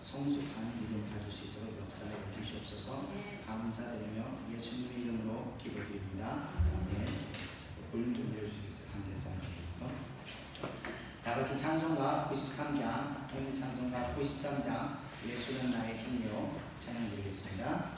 성숙한 믿음 가질 수 있도록 역사해 주시옵소서. 감사드리며 예수님의 이름으로 기도드립니다. 아멘. 볼륨 좀 내려주시겠어요? 다 같이 찬송가 93장, 통일 찬송가 93장, 예수는 나의 힘이요 찬양 드리겠습니다.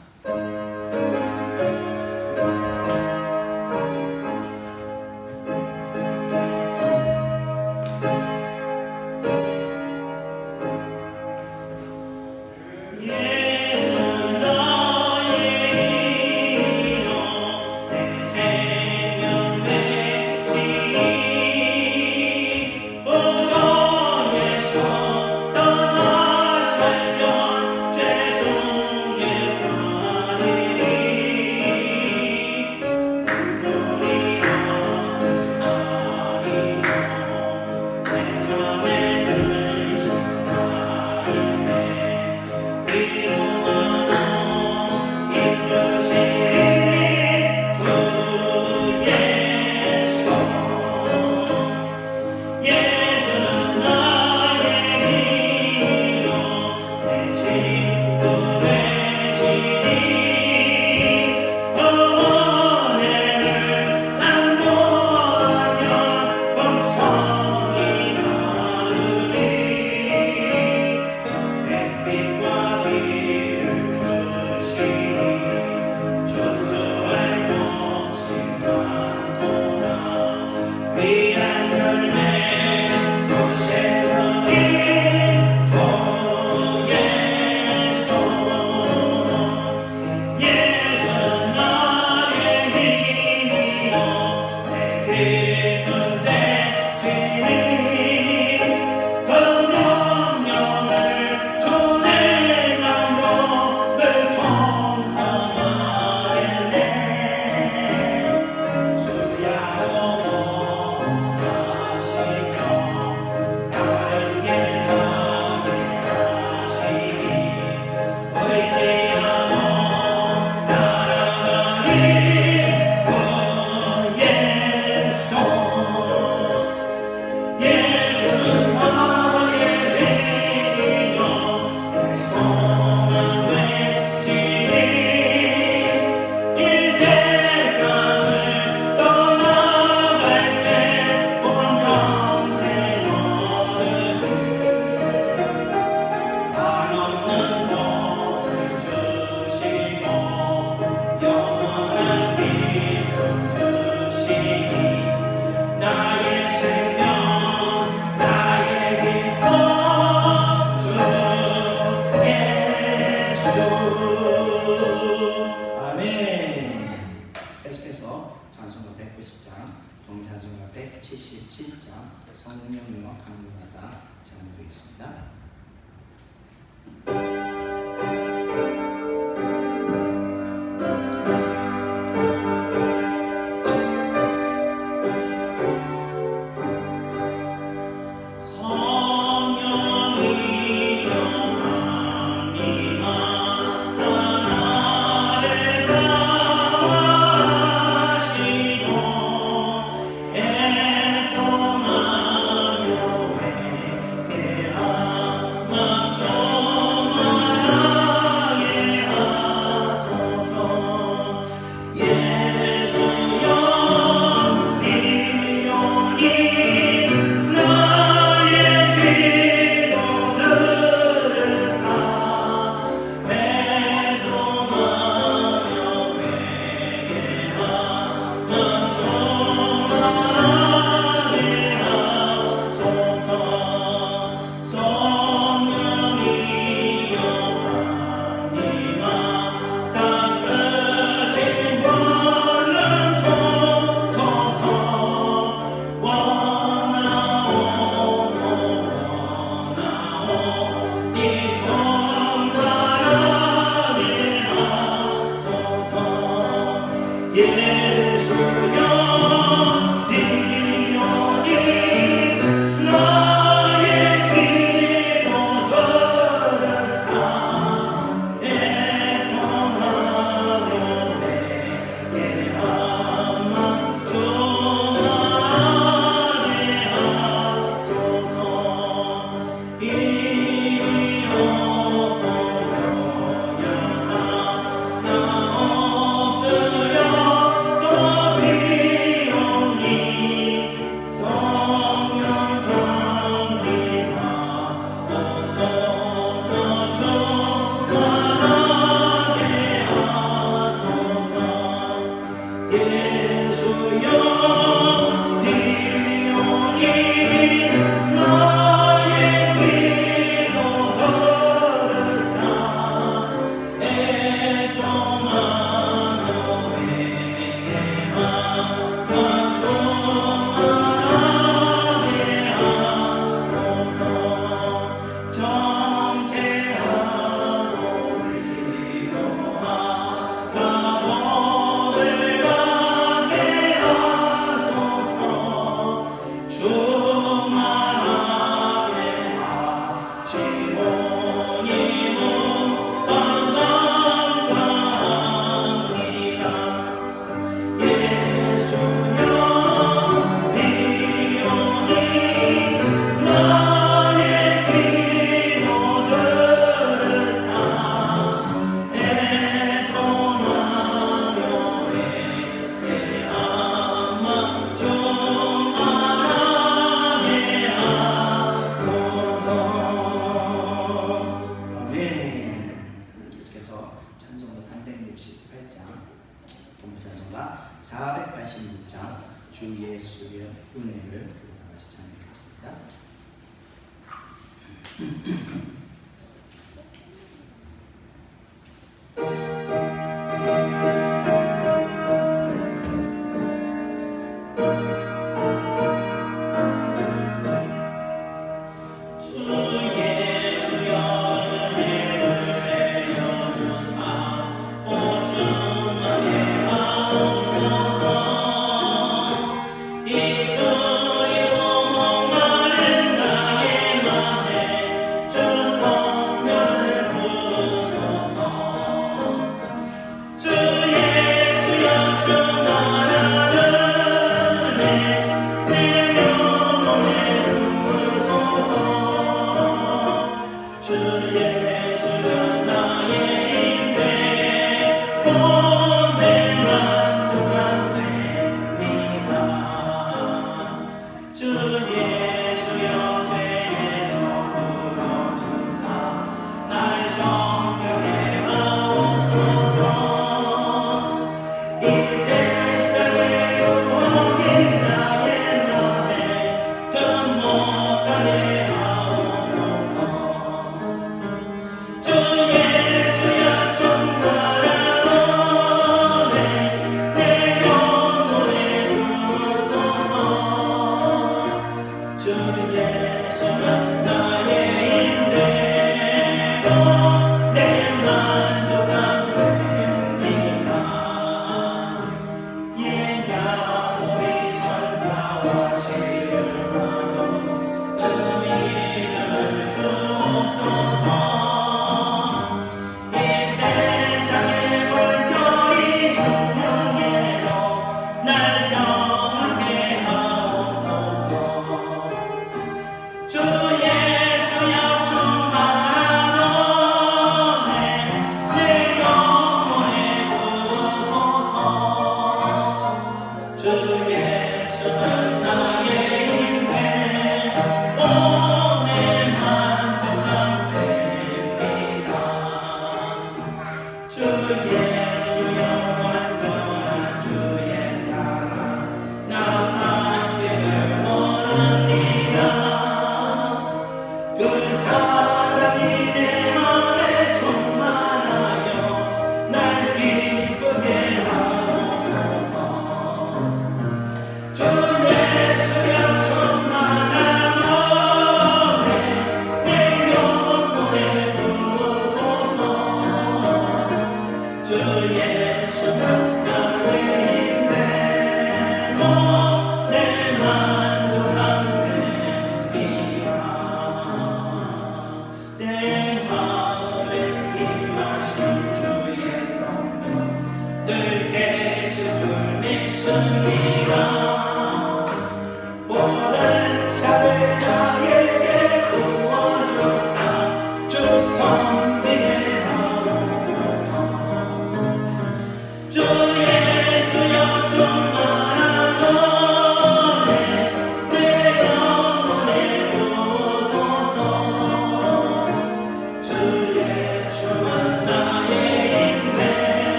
이미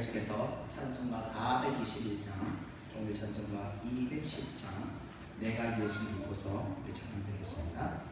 계속해서 찬송가 421장, 오늘 찬송가 210장, 내가 예수 믿고서 우리 찬양 되겠습니다.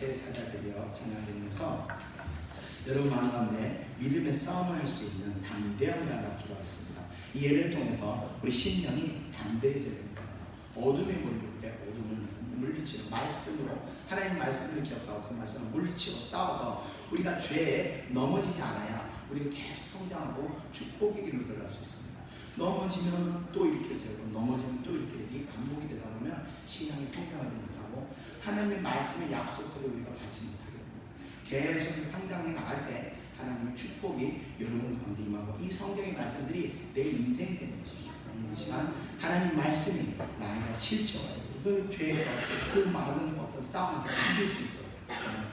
빛의 사자들이여 찬양드리면서 여러분 마음 가운데 믿음의 싸움을 할 수 있는 담대한 자가 필요하겠습니다. 이 예배를 통해서 우리 심령이 담대해져야 됩니다. 어둠에 몰릴 때 어둠을 물리치고 말씀으로 하나님 말씀을 기억하고 그 말씀을 물리치고 싸워서 우리가 죄에 넘어지지 않아야 우리가 계속 성장하고 축복의 길로 들어갈 수 있습니다. 넘어지면 또 이렇게 세우고 넘어지면 또 이렇게 이 반복이 되다 보면 신앙이 성장하지 못하고 하나님의 말씀의 약속들을 우리가 받지 못하게 됩니다. 계속 성장해 나갈 때 하나님의 축복이 여러분 가운데 임하고 이 성경의 말씀들이 내 인생이 되는 것입니다. 이 시간 하나님 말씀이 나에게 실체화되고 그 죄에서 그 마음 어떤 싸움에서 이길 수 있도록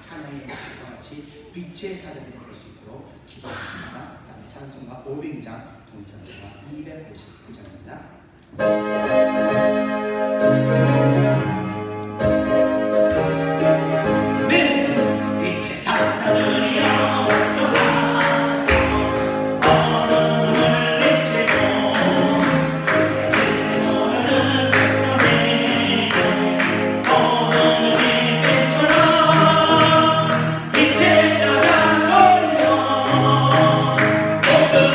찬양의 목소리와 같이 빛의 사자들이 될 수 있도록 기도하겠습니다. 다음 찬송가 500장 동찬송가 259장입니다. Oh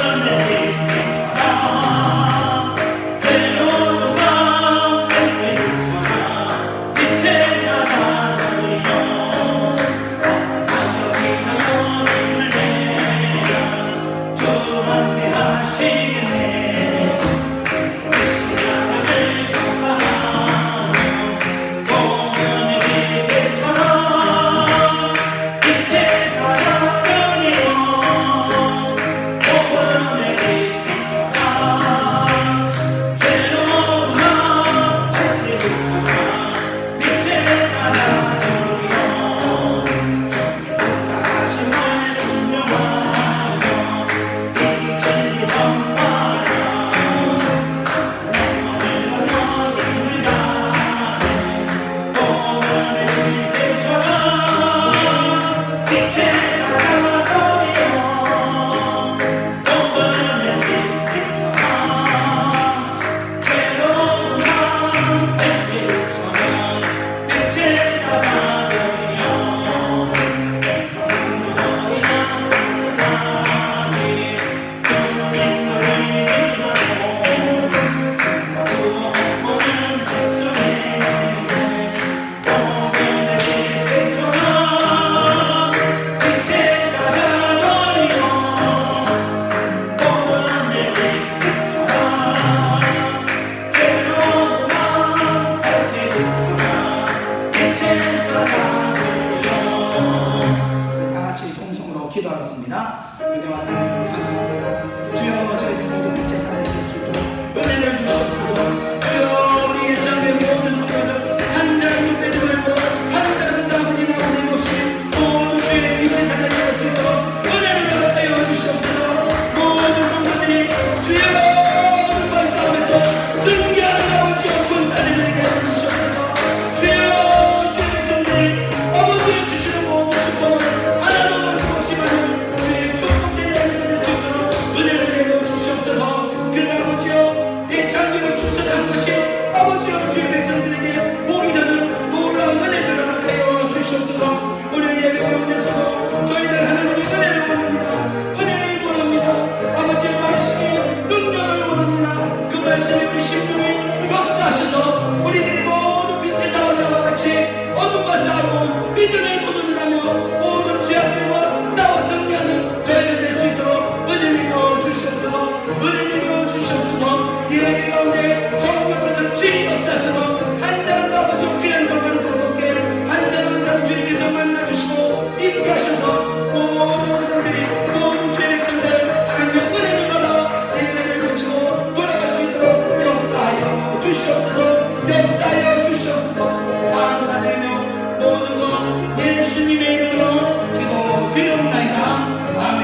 기도하겠습니다. 은혜와 사랑해 주시고 감사합니다. 주여 저희들 모두 빛의 사랑이 될 수 있도록 은혜를 주시옵소서. 주여 우리의 자매 모든 성도들 한 사람도 빼지 말고 한 사람도 아버지 나오는 것이 모두 주의 빛의 사랑이 될 수 있도록 은혜를 허락하여 주시옵소서. 모든 성도들이 주여 모든 말씀에서 승리하는 아버지여 군사를 되게 해주시옵소서. 주여 주의 백성들이 아버지의 주시는 모든 축복을 하나도 막힘없이 받는 주의 축복된 자녀들을 주도록 은혜를 내려 주시옵소서. 그 아버지여 대창기로 축소한 것이 아버지여 주의 백성들에게 보이는 놀라운 은혜를 허락하여 주시옵소서. 우리 예배 가운데서도 저희들 하나님의 은혜를 원합니다. 은혜를 원합니다. 아버지의 말씀이 능력을 원합니다. 그 말씀이 우리 심령에 역사하셔서 우리들이 모두 빛의 사자와 같이 어둠과 싸우고 믿음의 도전을 하며 모든 죄악들과 싸워 승리하는 저희들 될 수 있도록 은혜 내려 주시옵소서. 은혜 내려 주시옵소서. 예배 가운데 성령께서 주님 역사하셔서 한 사람도 아버지 그냥 들어가는 성도께 한 사람 한 사람 주님께서 만나주시고 임하셔서 모든 사람들이 모든 죄의 백성들 하나님의 은혜를 받아 예배를 마치고 돌아갈 수 있도록 역사하여 주시옵소서. 역사하여 주시옵소서. 감사드리며 모든 것 예수님의 이름으로 기도드리옵나이다. 아멘.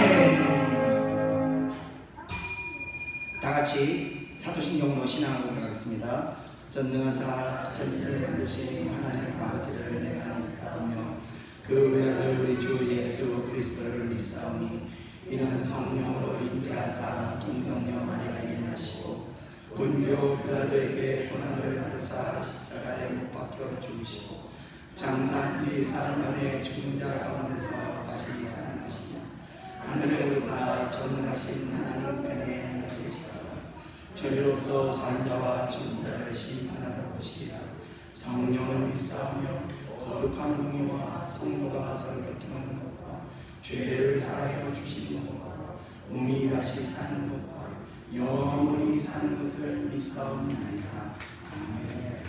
다같이 사도신경으로 신앙하고 가겠습니다. 전능하사 천지를 만드신 하나님 아버지를 내가 믿사오며 그 외아들 우리 주 예수 그리스도를 믿사오니 이는 성령으로 잉태하사 동정녀 마리아에게 나시고 본교 빌라도에게 고난을 받으사 십자가에 못 박혀 죽으시고 장사한 지 사흘 만에 죽은 자 가운데서 다시 살아나시며 하늘에 오르사 전능하신 하나님 편에 앉아 계시다가 저리로서 산 자와 죽은 자를 심판하러 오시리라. 성령을 믿사오며 거룩한 공의와 성도가 서로 교통하는 것과 죄를 사하여 주시는 것과 몸이 다시 사는 것과 영원히 사는 것을 믿사옵나이다. 아멘.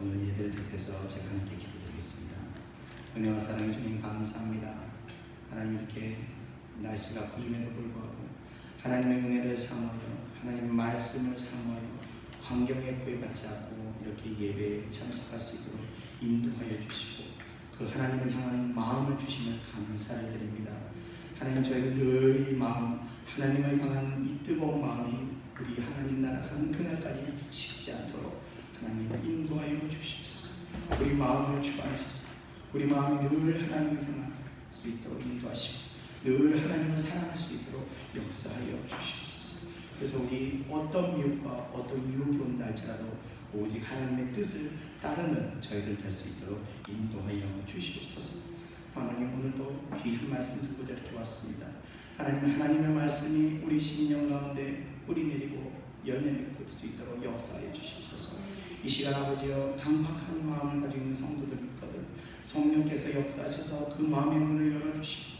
오늘 예배를 대표해서 제가 함께 기도드리겠습니다. 은혜와 사랑해 주님 감사합니다. 하나님 이렇게 날씨가 구름에도 불구하고 하나님의 은혜를 삼아요. 하나님의 말씀을 삼아요. 환경에 구애받지 않고 이렇게 예배에 참석할 수 있도록 인도하여 주시고 그 하나님을 향한 마음을 주시면 감사를 드립니다. 하나님 저희는 늘 이 마음 하나님을 향한 이 뜨거운 마음이 우리 하나님 나라 가는 그날까지 식지 않도록 하나님 인도하여 주시옵소서. 우리 마음을 주관하셔서 우리 마음이 늘 하나님을 향할 수 있도록 인도하시고 늘 하나님을 사랑할 수 있도록 역사하여 주시옵소서. 그래서 우리 어떤 미혹과 어떤 유혹이 온다 할지라도 오직 하나님의 뜻을 따르는 저희들 될 수 있도록 인도하여 주시옵소서. 하나님 오늘도 귀한 말씀 듣고자 이렇게 왔습니다. 하나님의 말씀이 우리 심령 가운데 뿌리 내리고 열매 맺을 수 있도록 역사해 주시옵소서. 이 시간 아버지여 강팍한 마음을 가지고 있는 성도들이 있거든 성령께서 역사하셔서 그 마음의 문을 열어주시고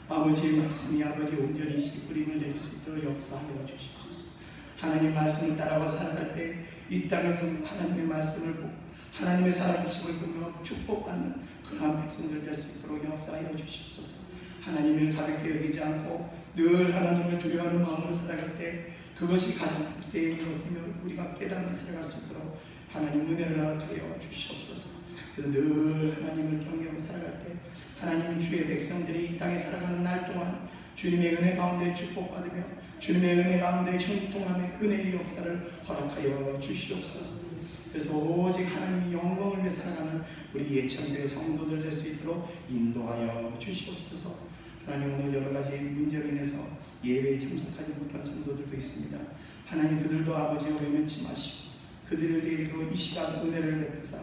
아버지의 말씀이 아버지 온전히 뿌림을 내릴 수 있도록 역사하여 주시옵소서. 하나님 말씀을 따라와 살아갈 때 이 땅에서 하나님의 말씀을 보고 하나님의 살아계심을 보며 축복받는 그러한 백성들 될 수 있도록 역사하여 주시옵소서. 하나님을 가볍게 여기지 않고 늘 하나님을 두려워하는 마음으로 살아갈 때 그것이 가장 때인 것이며 우리가 깨닫는 살아갈 수 있도록 하나님 은혜를 허락하여 주시옵소서. 그래서 늘 하나님을 경외하고 살아갈 때 하나님 주의 백성들이 이 땅에 살아가는 날 동안 주님의 은혜 가운데 축복받으며 주님의 은혜 가운데 형통함의 은혜의 역사를 허락하여 주시옵소서. 그래서 오직 하나님이 영광을 위해 살아가는 우리 예천교회 성도들 될 수 있도록 인도하여 주시옵소서. 하나님 오늘 여러 가지 문제로 인해서 예배에 참석하지 못한 성도들도 있습니다. 하나님 그들도 아버지여 외면치 마시고 그들을 데리고 이 시간 은혜를 베푸사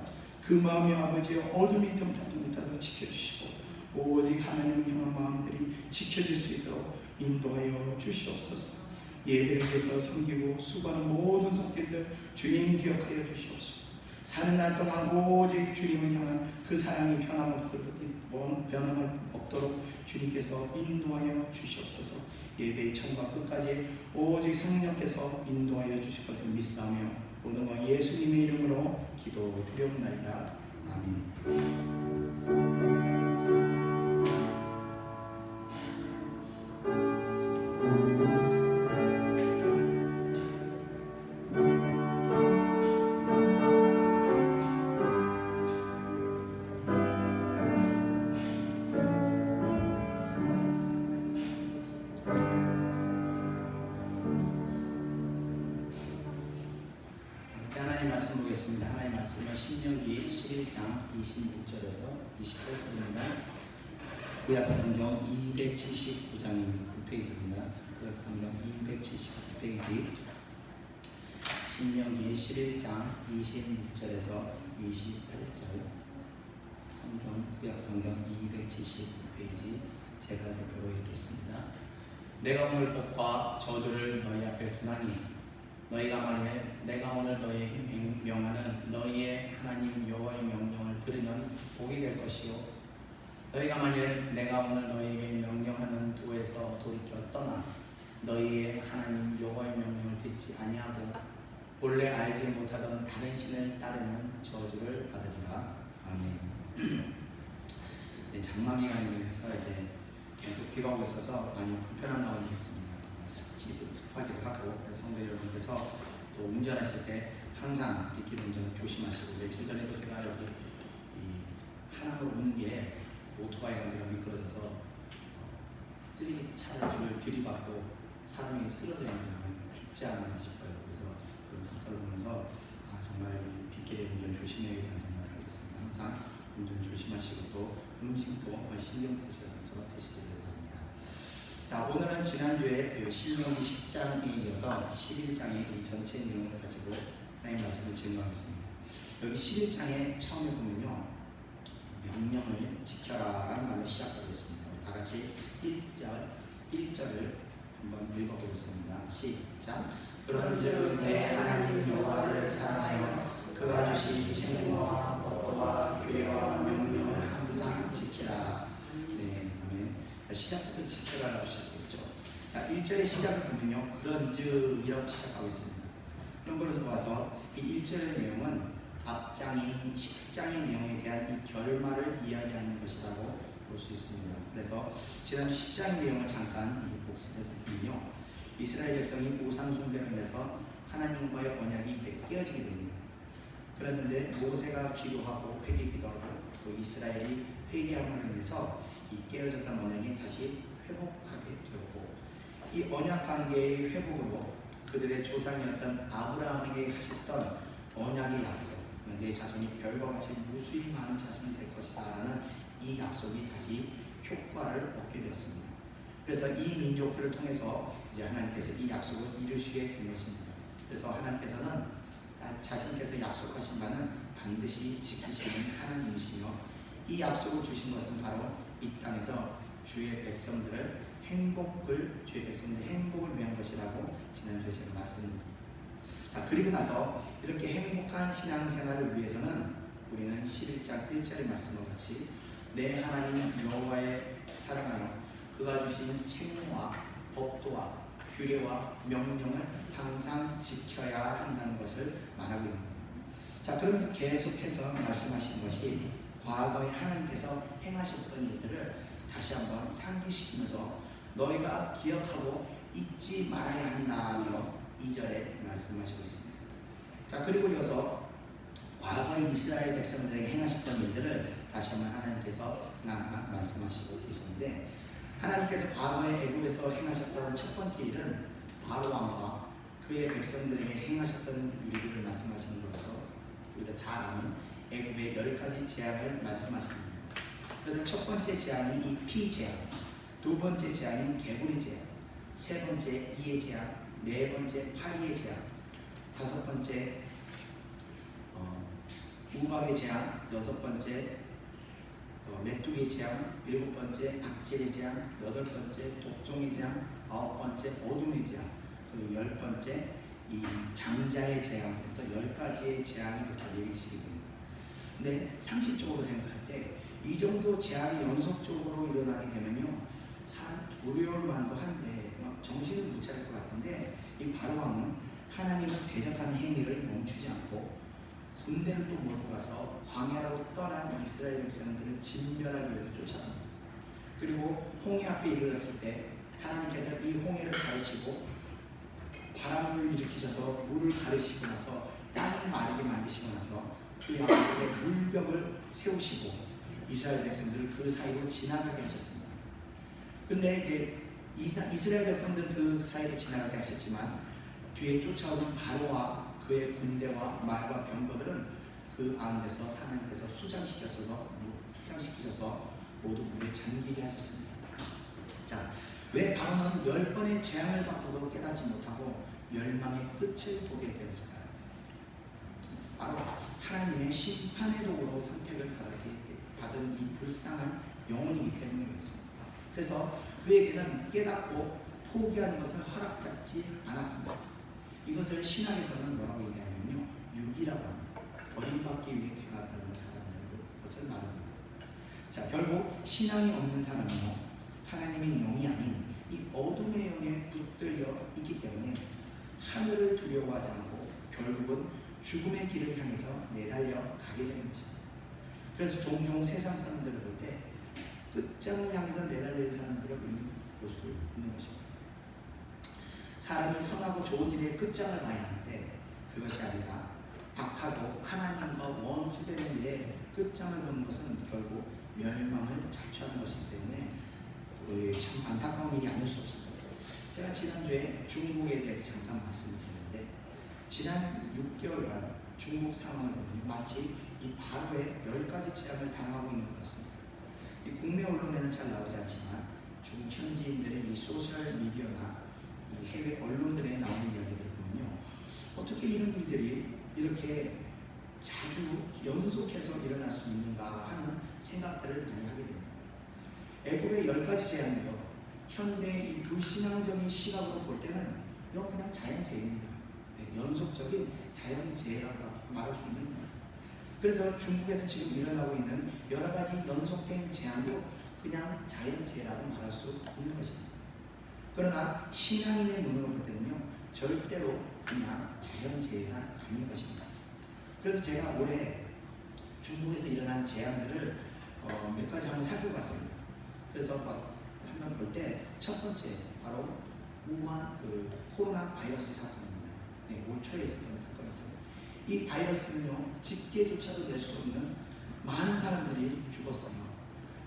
그 마음의 아버지여 어둠이 덤타지 못하도록 지켜주시고 오직 하나님을 향한 마음들이 지켜질 수 있도록 인도하여 주시옵소서. 예배를 위해서 섬기고 수고하는 모든 성도들 주님 기억하여 주시옵소서. 사는 날 동안 오직 주님을 향한 그 사랑이 변함없도록 주님께서 인도하여 주시옵소서. 예배의 처음과 끝까지 오직 성령께서 인도하여 주실 것을 믿사오며 모든 것 예수님의 이름으로 기도드리옵나이다. 아멘. 읽어보겠습니다. 하나님의 말씀은 신명기 11장 26절에서 28절입니다. 구약성경 279페이지입니다. 구약성경 279페이지 신명기 11장 26절에서 28절 성경 구약성경 279페이지 제가 대표로 읽겠습니다. 내가 오늘 복과 저주를 너희 앞에 두나니 너희가 만일 내가 오늘 너희에게 명하는 너희의 하나님 여호와의 명령을 들으면 복이 될 것이요 너희가 만일 내가 오늘 너희에게 명령하는 도에서 돌이켜 떠나 너희의 하나님 여호와의 명령을 듣지 아니하고 본래 알지 못하던 다른 신을 따르는 저주를 받으리라. 아멘. 장마기간이라서 이제 계속 비가 오고 있어서 많이 불편한 마음이 있습니다. 습하기도 하고 성도 여러분께서 또 운전하실 때 항상 빗길 운전 조심하시고 며칠 전에도 제가 여기 하나로 오는 게 오토바이가 내가 미끄러져서 차를 들이받고 사람이 쓰러져 있는 죽지 않았나 싶어요. 그래서 그런 사건을 보면서 정말 빗길에 운전 조심해야겠다는 생각을 하고 있습니다. 항상 운전 조심하시고 또 음식도 신경 쓰시면서 드시기를 바랍니다. 자, 오늘은 지난주에 그 신명기 10장에 이어서 11장의 이 전체 내용을 가지고 하나님의 말씀을 증거하겠습니다. 여기 11장에 처음에 보면요, 명령을 지켜라 라는 말로 시작하고 있습니다. 다 같이 1절을 한번 읽어보겠습니다. 시작. 그런즉 내 하나님 여호와를 사랑하여 그가 주신 책임과 법도와 규례와 명령을 항상 지키라. 네, 아멘. 시작부터 지켜라라고 시작했죠. 자, 1절의 시작을 보면요, 그런즉이라고 시작하고 있습니다. 그런 걸로 봐서 이 1절의 내용은 앞장인 10장의 내용에 대한 이 결말을 이야기하는 것이라고 볼 수 있습니다. 그래서 지난주 10장의 내용을 잠깐 복습해서 보면요, 이스라엘 백성이 우상 숭배를 해서 하나님과의 언약이 깨어지게 됩니다. 그랬는데 모세가 기도하고 회개기도하고 또 이스라엘이 회개함으로 인해서 이 깨어졌던 언약이 다시 회복하게 되었고, 이 언약 관계의 회복으로 그들의 조상이었던 아브라함에게 하셨던 언약의 약속, 내 자손이 별과 같이 무수히 많은 자손이 될 것이다 라는 이 약속이 다시 효과를 얻게 되었습니다. 그래서 이 민족들을 통해서 이제 하나님께서 이 약속을 이루시게 된 것입니다. 그래서 하나님께서는 자신께서 약속하신 바는 반드시 지키시는 하나님이시며, 이 약속을 주신 것은 바로 이 땅에서 주의 백성들의 행복을 위한 것이라고 지난주에 제가 말씀드렸습니다. 그리고 나서 이렇게 행복한 신앙생활을 위해서는 우리는 11장 1절의 말씀과 같이 내 하나님 여호와의 사랑하여 그가 주신 책무와 법도와 규례와 명령을 항상 지켜야 한다는 것을 말하고 있는 겁니다. 자, 그러면서 계속해서 말씀하시는 것이 과거에 하나님께서 행하셨던 일들을 다시 한번 상기시키면서 너희가 기억하고 잊지 말아야 한다며 2절에 말씀하시고 있습니다. 자, 그리고 이어서 과거의 이스라엘 백성들에게 행하셨던 일들을 다시 한번 하나님께서 하나하나 말씀하시고 계시는데, 하나님께서 과거에 애굽에서 행하셨던 첫 번째 일은 바로 왕과 그의 백성들에게 행하셨던 일들을 말씀하시는 것으로 우리가 잘 아는 애굽의 10가지 재앙을 말씀하십니다. 그래서 첫 번째 재앙이 이 피 재앙, 두 번째 재앙인 개구리 재앙, 세 번째 이의 재앙, 네 번째 파리의 재앙, 다섯 번째 우박의 재앙, 여섯 번째 메뚜기의 재앙, 일곱 번째 악질의 재앙, 여덟 번째 독종의 재앙, 아홉 번째 어둠의 재앙, 그리고 열 번째 이 장자의 재앙, 그래서 10가지의 재앙이 이렇게 얘기시게 됩니다. 근데 상식적으로 생각할 때 이 정도 재앙이 연속적으로 일어나게 되면요, 사람 두려울 만도 한데 막 정신을 못 차릴 것 같은데, 이 바로왕은 하나님을 대적하는 행위를 멈추지 않고 군대를 또 몰고 가서 광야로 떠난 이스라엘 백성들을 진멸하기 위해서 쫓아갑니다. 그리고 홍해 앞에 이르렀을 때 하나님께서 이 홍해를 가르시고 바람을 일으키셔서 물을 가르시고 나서 땅을 마르게 만드시고 나서 그 앞에 물벽을 세우시고 이스라엘 백성들을 그 사이로 지나가게 하셨습니다. 근데 이제 이스라엘 백성들은 그 사이로 지나가게 하셨지만 뒤에 쫓아오는 바로와 그의 군대와 말과 병거들은 그 안에서 사람께서 수장시키셔서 모두 물에 잠기게 하셨습니다. 자, 왜 바로는 10번의 재앙을 받고도 깨닫지 못하고 멸망의 끝을 보게 되었을까요? 바로 하나님의 심판의 도구로 선택을 받은 이 불쌍한 영혼이기 때문이었습니다. 그래서 그에게는 깨닫고 포기하는 것을 허락받지 않았습니다. 이것을 신학에서는 뭐라고 얘기하냐면요, 육이라고 합니다. 버림받기 위해 태어났다는 것을 말합니다. 자, 결국 신앙이 없는 사람은요, 하나님의 영이 아닌 이 어둠의 영에 붙들려 있기 때문에 하늘을 두려워하지 않고 결국은 죽음의 길을 향해서 내달려 가게 되는 것입니다. 그래서 종종 세상 사람들을 볼 때 끝장을 향해서 내달리는 사람들을 볼 수 있는 것입니다. 사람이 선하고 좋은 일의 끝장을 봐야 하는데 그것이 아니라 악하고 하나님과 원수되는 일의 끝장을 보는 것은 결국 멸망을 자초하는 것이기 때문에 참 안타까운 일이 아닐 수 없습니다. 제가 지난주에 중국에 대해서 잠깐 말씀드렸는데 지난 6개월간 중국 상황을 보면 마치 이 바로의 10가지 재앙을 당하고 있는 것 같습니다. 이 국내 언론에는 잘 나오지 않지만 중국 현지인들의 이 소셜 미디어나 이 해외 언론들에 나오는 이야기들을 보면요, 어떻게 이런 일들이 이렇게 자주 연속해서 일어날 수 있는가 하는 생각들을 많이 하게 됩니다. 애굽의 10가지 재앙이요, 현대의 이 불신앙적인 시각으로 볼 때는 이건 그냥 자연재해입니다. 연속적인 자연재해라고 말할 수 있는 겁니다. 그래서 중국에서 지금 일어나고 있는 여러 가지 연속된 재앙도 그냥 자연재해라고 말할 수 있는 것입니다. 그러나 신앙인의 눈으로 볼 때는요, 절대로 그냥 자연재해가 아닌 것입니다. 그래서 제가 올해 중국에서 일어난 재앙들을 몇 가지 한번 살펴봤습니다. 그래서 한번 볼 때 첫 번째 바로 우한 코로나 바이러스 사건입니다. 네, 올 초에 있었던 사건이죠. 이 바이러스는요, 집계조차도 낼 수 없는 많은 사람들이 죽었어요.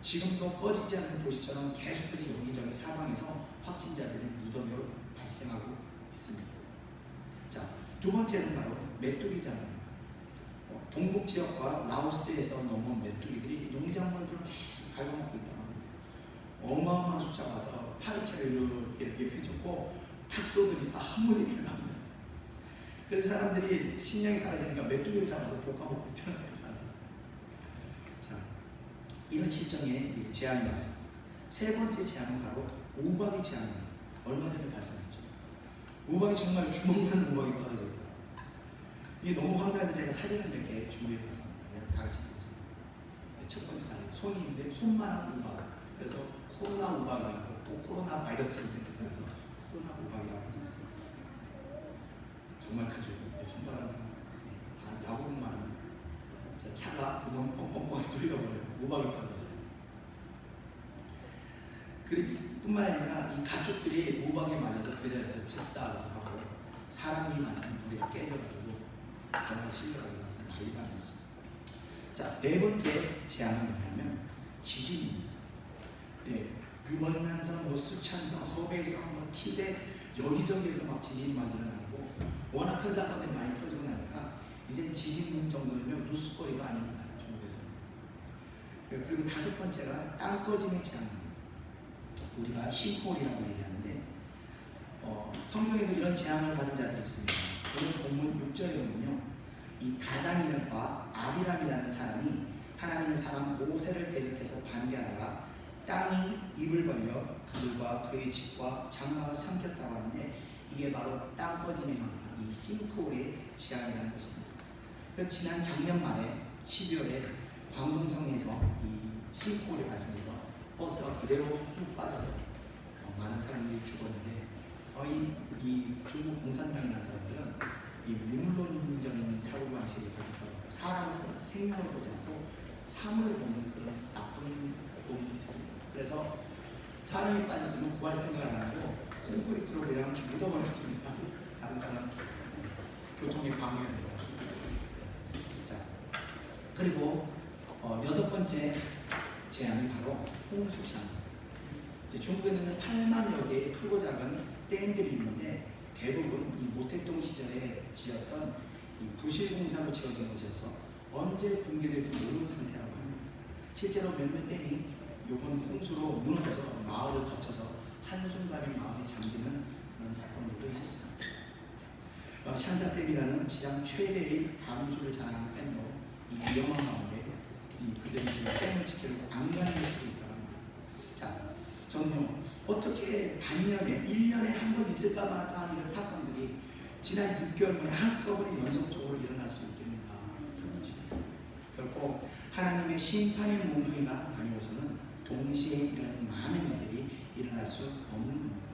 지금도 꺼지지 않는 도시처럼 계속해서 여기저기 사방에서 확진자들이 무더기로 발생하고 있습니다. 자, 두 번째는 바로 메뚜기 재앙입니다. 동북 지역과 라오스에서 넘어온 메뚜기들이 농작물들을 계속 갉아먹고 있다고 합니다. 어마어마한 숫자가 와서 파리채를 이렇게 펼쳤고 탁 쏘더니 한 번에 일어납니다. 그래서 사람들이 식량이 사라지니까 메뚜기를 잡아서 볶아먹고 있잖아요. 자, 이런 실정에 재앙이 왔습니다. 세 번째 재앙은 바로 우박이 재앙입니다. 얼마 전에 발생했죠. 우박이 정말 주먹만한 우박이 떨어져 있다. 이게 너무 황당해서 제가 사진을 몇 개 준비해봤습니다. 다 같이 보겠습니다. 첫 번째 사진, 손이 있는데 손만한 우박. 그래서 코로나 우박이라고, 코로나 바이러스를 생각해서 코로나 우박이라고 했습니다. 정말 크죠. 손바닥 야구만 차가 구멍 뻥뻥뻥 뚫려버려요. 우박이 떨어져서. 뿐만 아니라 이 가축들이 우박에 맞아서 그 자리에서 직사하고 사람이 많은 우리가 깨져가지고 정말 실려가고 난리가 났습니다. 자, 네 번째 재앙은 뭐냐면 지진입니다. 네, 유원난성, 수천성, 허베이성, 티벳 여기저기에서 막 지진이 막 일어나고 워낙 큰 사건들이 많이 터지고 나니까 이제 지진 정도는 뉴스거리가 아닙니다. 중국에서. 그리고 다섯 번째가 땅 꺼짐의 재앙입니다. 우리가 싱크홀이라고 얘기하는데 성경에도 이런 재앙을 받은 자들이 있습니다. 오늘 본문 6절에 보면요, 이 다단이와 아비람이라는 사람이 하나님의 사람 모세를 대적해서 반대하다가 땅이 입을 벌려 그들과 그의 집과 장막을 삼켰다고 하는데 이게 바로 땅 꺼짐의 현상, 이 싱크홀의 재앙이라는 것입니다. 그래서 지난 작년 말에 12월에 광동성에서 이 싱크홀이 발생해서 버스가 그대로 쑥 빠져서 많은 사람들이 죽었는데 이 중국 공산당이라는 사람들은 이 유물론적인 사고방식을 가지고 사람을 생명으로 보지 않고 사물을 보는 그런 나쁜 도움이 있습니다. 그래서 사람이 빠졌으면 구할 생각을 안 하고 콘크리트로 그냥 묻어버렸습니다. 다른 사람 교통에 방해가 되고. 자, 그리고 여섯 번째 재앙이 바로 홍수 재앙입니다. 중국에는 8만여 개의 크고 작은 댐들이 있는데 대부분 이 모택동 시절에 지었던 이 부실공사로 지어진 곳이어서 언제 붕괴될지 모르는 상태라고 합니다. 실제로 몇몇 댐이 요번 홍수로 무너져서 마을을 덮쳐서 한순간에 마을이 잠기는 그런 사건들도 있었습니다. 샨사댐이라는 지상 최대의 담수를 자랑하는 댐도 이 위험한 가운데 그들이 지금 댐을 지키려고 안간힘을 쓰고 있다고 합니다. 자, 저는요 어떻게 반년에 1년에 한 번 있을까 말까 하는 이런 사건들이 지난 6개월 만에 한꺼번에 연속적으로 일어날 수 있겠는가. 결코 하나님의 심판의 몽둥이가 아니고서는 동시에 이런 많은 일들이 일어날 수 없는 겁니다.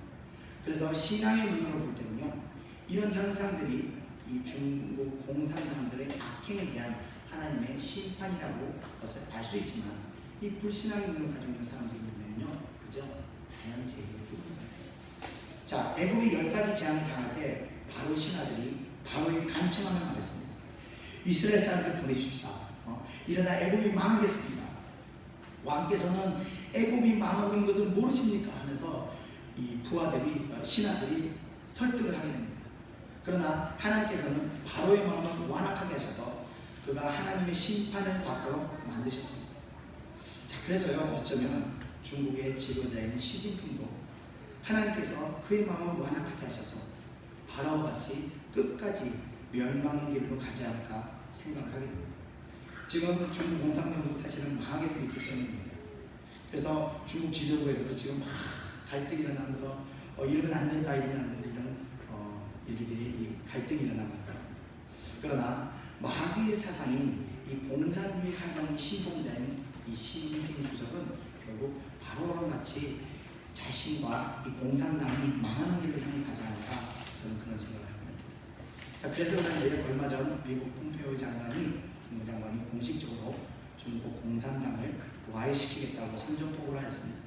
그래서 신앙의 눈으로 볼 때는요 이런 현상들이 이 중국 공산당들의 악행에 대한 하나님의 심판이라고 것을 알 수 있지만 이 불신앙의 눈을 가지고 있는 사람들이 보면요 그저 자연재해일 뿐입니다. 자, 애굽이 10가지 재앙을 당할 때 바로 신하들이 바로의 간청하며 말했습니다. 이스라엘 사람들 보내주십시다. 이러다 애굽이 망하겠습니다. 왕께서는 애굽이 망하고 있는 것을 모르십니까? 하면서 이 부하들이 신하들이 설득을 하게 됩니다. 그러나 하나님께서는 바로의 마음을 완악하게 하셔서 그가 하나님의 심판을 받도록 만드셨습니다. 자, 그래서요 어쩌면 중국의 지도자인 시진핑도 하나님께서 그의 마음을 완악하게 하셔서 바로와 같이 끝까지 멸망의 길로 가지 않을까 생각하게 됩니다. 지금 중국 공산당도 사실은 망하게 되기 때문입니다. 그래서 중국 지도부에서도 지금 막 갈등이 일어나면서 이러면 안 된다, 이러면 안 된다, 이런 일들이 갈등이 일어나고 있다. 그러나 마귀의 사상인 이 공산주의 사상의 신봉자인 이 시진핑 주석은 결국 바로와 같이 자신과 이 공산당이 망하는 길을 향해 가지 않을까 저는 그런 생각을 합니다. 자, 그래서 그런데 얼마 전 미국 폼페이오 국무장관이 공식적으로 중국 공산당을 와해시키겠다고 선전포고를 했습니다.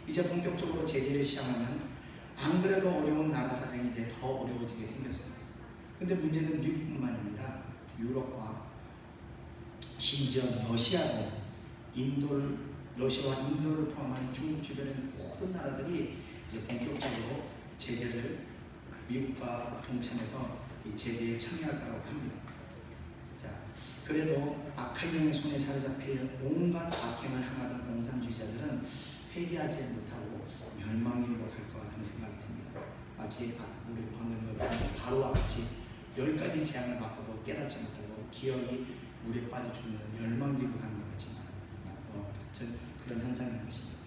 이제 본격적으로 제재를 시작하면 안 그래도 어려운 나라 사정이 이제 더 어려워지게 생겼습니다. 근데 문제는 미국뿐만 아니라 유럽과 심지어 러시아와 인도를 포함한 중국 주변의 모든 나라들이 이제 본격적으로 제재를 미국과 동참해서 이 제재에 참여할 거라고 합니다. 자, 그래도 악한 영의 손에 사로잡힐 온갖 악행을 행하던 공산주의자들은 회개하지 못하고 멸망으로 갈 것 같은 생각이 듭니다. 마치 우리 방금 바로와 같이 10가지 재앙을 받고도 깨닫지 못하고 기어이 물에 빠져 죽는 멸망기로 가는 것 같지만 같은 그런 현상인 것입니다.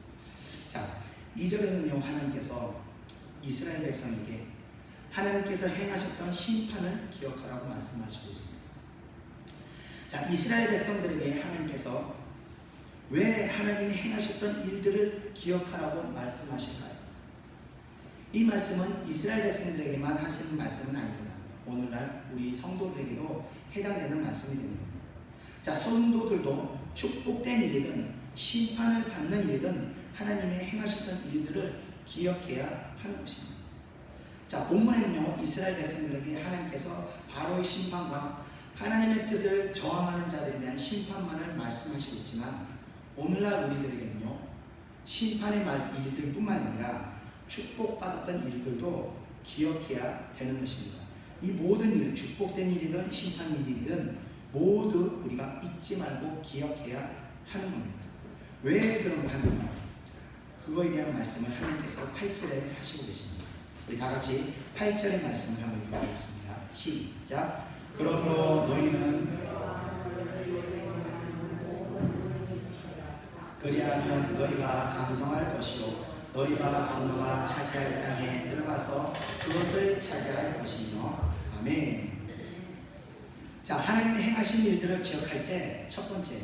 자, 2절에는요 하나님께서 이스라엘 백성에게 하나님께서 행하셨던 심판을 기억하라고 말씀하시고 있습니다. 자, 이스라엘 백성들에게 하나님께서 왜 하나님이 행하셨던 일들을 기억하라고 말씀하실까요? 이 말씀은 이스라엘 백성들에게만 하시는 말씀은 아닙니다. 오늘날 우리 성도들에게도 해당되는 말씀이 됩니다. 자, 성도들도 축복된 일이든 심판을 받는 일이든 하나님의 행하셨던 일들을 기억해야 하는 것입니다. 자, 본문에는요 이스라엘 백성들에게 하나님께서 바로의 심판과 하나님의 뜻을 저항하는 자들에 대한 심판만을 말씀하시고 있지만 오늘날 우리들에게는요 심판의 일들 뿐만 아니라 축복받았던 일들도 기억해야 되는 것입니다. 이 모든 일, 축복된 일이든 심판 일이든 모두 우리가 잊지 말고 기억해야 하는 겁니다. 왜 그런가 하면 그거에 대한 말씀을 하나님께서 8절에 하시고 계십니다. 우리 다 같이 8절의 말씀을 한번 읽어보겠습니다. 시작. 그러므로 너희는 그리하면 너희가 강성할 것이요 너희가 강도가 차지할 땅에 들어가서 그것을 차지할 것이며 아멘. 자, 하나님의 행하신 일들을 기억할 때 첫 번째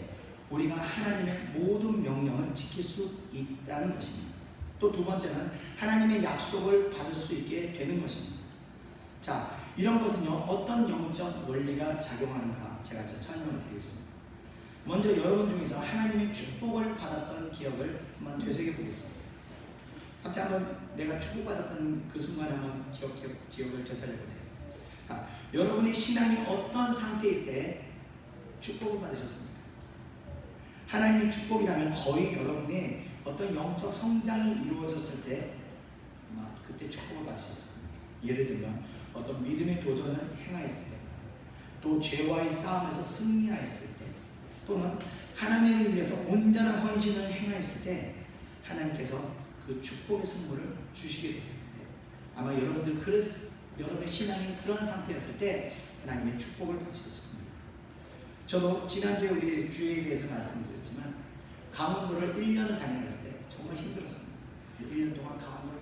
우리가 하나님의 모든 명령을 지킬 수 있다는 것입니다. 또 두 번째는 하나님의 약속을 받을 수 있게 되는 것입니다. 자, 이런 것은요 어떤 영적 원리가 작용하는가 제가 설명을 드리겠습니다. 먼저 여러분 중에서 하나님의 축복을 받았던 기억을 한번 되새겨 보겠습니다. 각자 한번 내가 축복받았던 그 순간 한번 기억을 되살려 보세요. 자, 여러분의 신앙이 어떤 상태일 때 축복을 받으셨습니까? 하나님의 축복이라면 거의 여러분의 어떤 영적 성장이 이루어졌을 때 아마 그때 축복을 받으셨을 겁니다. 예를 들면 어떤 믿음의 도전을 행하였을 때, 또 죄와의 싸움에서 승리하였을 때, 또는 하나님을 위해서 온전한 헌신을 행하였을 때 하나님께서 그 축복의 선물을 주시게 됩니다. 아마 여러분들 여러분의 신앙이 그런 상태였을 때 하나님의 축복을 받으셨을 겁니다. 저도 지난주에 우리 주에 대해서 말씀드렸지만 강원도를 1년을 다녀갔을 때 정말 힘들었습니다. 1년 동안 강원도를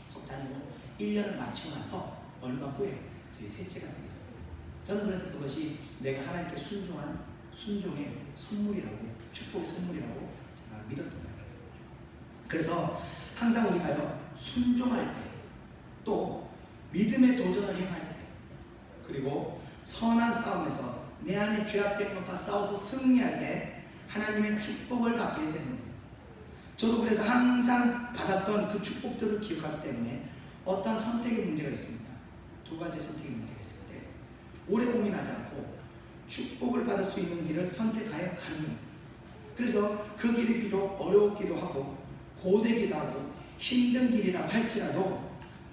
계속 다니고 1년을 마치고 나서 얼마 후에 저희 셋째가 생겼습니다. 저는 그래서 그것이 내가 하나님께 순종의 선물이라고, 축복의 선물이라고 제가 믿었던 거예요. 그래서 항상 우리가요, 순종할 때, 또 믿음의 도전을 행할 때, 그리고 선한 싸움에서 내 안에 죄악된 것과 싸워서 승리할 때 하나님의 축복을 받게 되는 거예요. 저도 그래서 항상 받았던 그 축복들을 기억하기 때문에 어떤 선택의 문제가 있습니다. 두 가지 선택의 문제가 있을 때 오래 고민하지 않고 축복을 받을 수 있는 길을 선택하여 가는 겁니다. 그래서 그 길이 비록 어렵기도 하고 고되기도 하고 힘든 길이라고 할지라도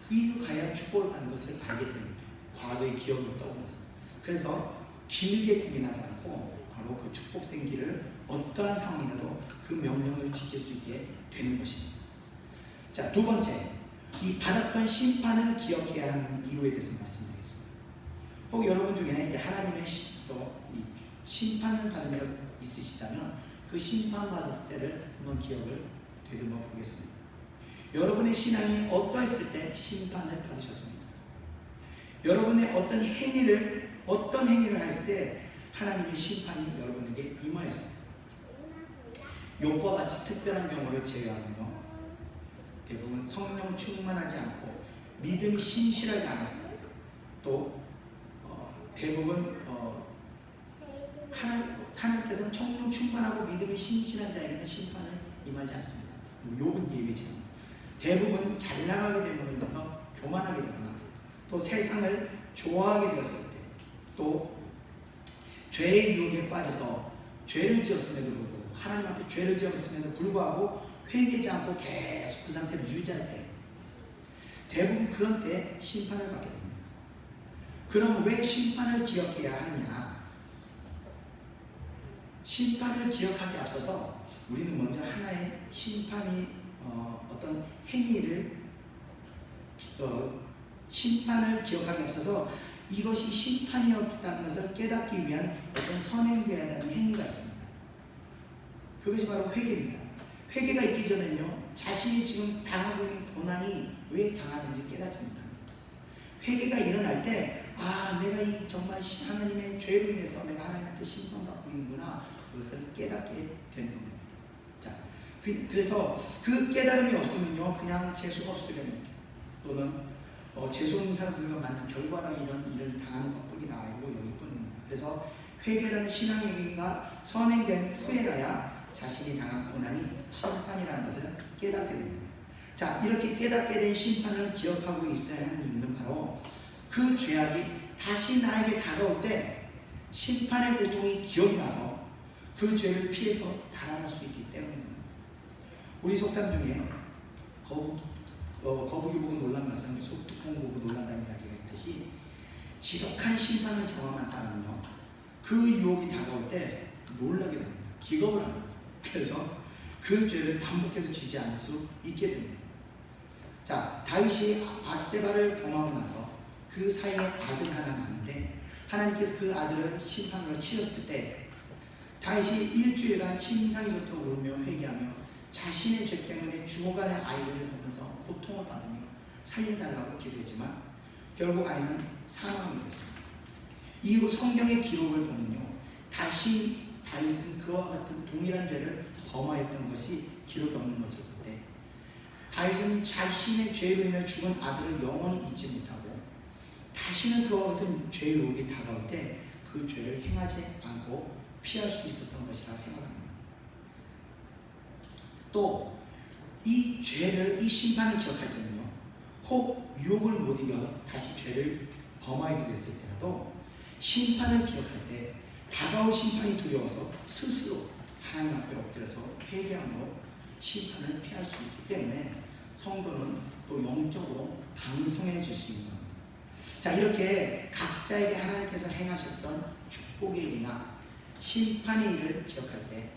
그 길로 가야 축복을 받는 것을 알게 됩니다. 과거의 기억을 떠오르면서. 그래서 길게 고민하지 않고 바로 그 축복된 길을 어떠한 상황이라도 그 명령을 지킬 수 있게 되는 것입니다. 자, 두 번째, 이 받았던 심판을 기억해야 하는 이유에 대해서 말씀드리겠습니다. 혹 여러분 중에 이제 하나님의 이 심판을 받은 적 있으시다면 그 심판 받았을 때를 한번 기억을 되돌려 보겠습니다. 여러분의 신앙이 어떠했을 때 심판을 받으셨습니까? 여러분의 어떤 행위를 했을 때 하나님의 심판이 여러분에게 임하였습니다. 욥과 같이 특별한 경우를 제외하면요, 대부분 성령 충만하지 않고 믿음이 신실하지 않았을 때, 또 대부분 하나님께서는 성령 충만하고 믿음이 신실한 자에게는 심판을 임하지 않습니다. 욥은 예외지만 대부분 잘 나가게 됨으로 인해서 교만하게 되거나 또 세상을 좋아하게 되었을 때, 또 죄의 유혹에 빠져서 죄를 지었음에도 불구하고 하나님 앞에 죄를 지었음에도 불구하고 회개하지 않고 계속 그 상태를 유지할 때, 대부분 그런 때 심판을 받게 됩니다. 그럼 왜 심판을 기억해야 하느냐? 심판을 기억하기 앞서서 우리는 먼저 하나의 심판이 어떤 행위를 심판을 기억하기 앞서서 이것이 심판이었다는 것을 깨닫기 위한 어떤 선행되어야 하는 행위가 있습니다. 그것이 바로 회개입니다. 회개가 있기 전에는요, 자신이 지금 당하고 있는 고난이 왜 당하는지 깨닫지 못합니다. 회개가 일어날 때, 내가 정말 하나님의 죄로 인해서 내가 하나님한테 심판받고 있는구나, 그것을 깨닫게 되는 겁니다. 자, 그래서 그 깨달음이 없으면요, 그냥 재수가 없으면, 또는 재수 없는 사람들과 만난 결과로 이런 일을 당하는 것뿐이 나오고 여기뿐입니다. 그래서 회개라는 신앙의 의미가 선행된 후에라야 자신이 당한 고난이 심판이라는 것을 깨닫게 됩니다. 자, 이렇게 깨닫게 된 심판을 기억하고 있어야 하는 이유는 바로 그 죄악이 다시 나에게 다가올 때 심판의 고통이 기억이 나서 그 죄를 피해서 달아날 수 있기 때문입니다. 우리 속담 중에 거북이 보고 놀란 것은 소뚜껑 보고 놀란다는 이야기가 있듯이, 지독한 심판을 경험한 사람은요, 그 유혹이 다가올 때 놀라게 됩니다. 기겁을 합니다. 그래서 그 죄를 반복해서 지지 않을 수 있게 됩니다. 자, 다윗이 바세바를 범하고 나서 그 사이에 아들 하나 낳는데 하나님께서 그 아들을 심판으로 치셨을 때 다윗이 일주일간 침상이 좋도록 울며 회개하며 자신의 죄 때문에 죽어가는 아이를 보면서 고통을 받으며 살려달라고 기도했지만 결국 아이는 사망이 되었습니다. 이후 성경의 기록을 보면요, 다시 다윗은 그와 같은 동일한 죄를 범하였던 것이 기록이 없는 것을 볼 때, 다윗은 자신의 죄로 인해 죽은 아들을 영원히 잊지 못하고 다시는 그와 같은 죄의 유혹이 다가올 때 그 죄를 행하지 않고 피할 수 있었던 것이라 생각합니다. 또 이 죄를, 이 심판을 기억할 때는요, 혹 유혹을 못 이겨 다시 죄를 범하게 됐을 때라도 심판을 기억할 때 다가올 심판이 두려워서 스스로 하나님 앞에 엎드려서 회개함으로 심판을 피할 수 있기 때문에 성도는 또 영적으로 강성해질 수 있는 겁니다. 자, 이렇게 각자에게 하나님께서 행하셨던 축복의 일이나 심판의 일을 기억할 때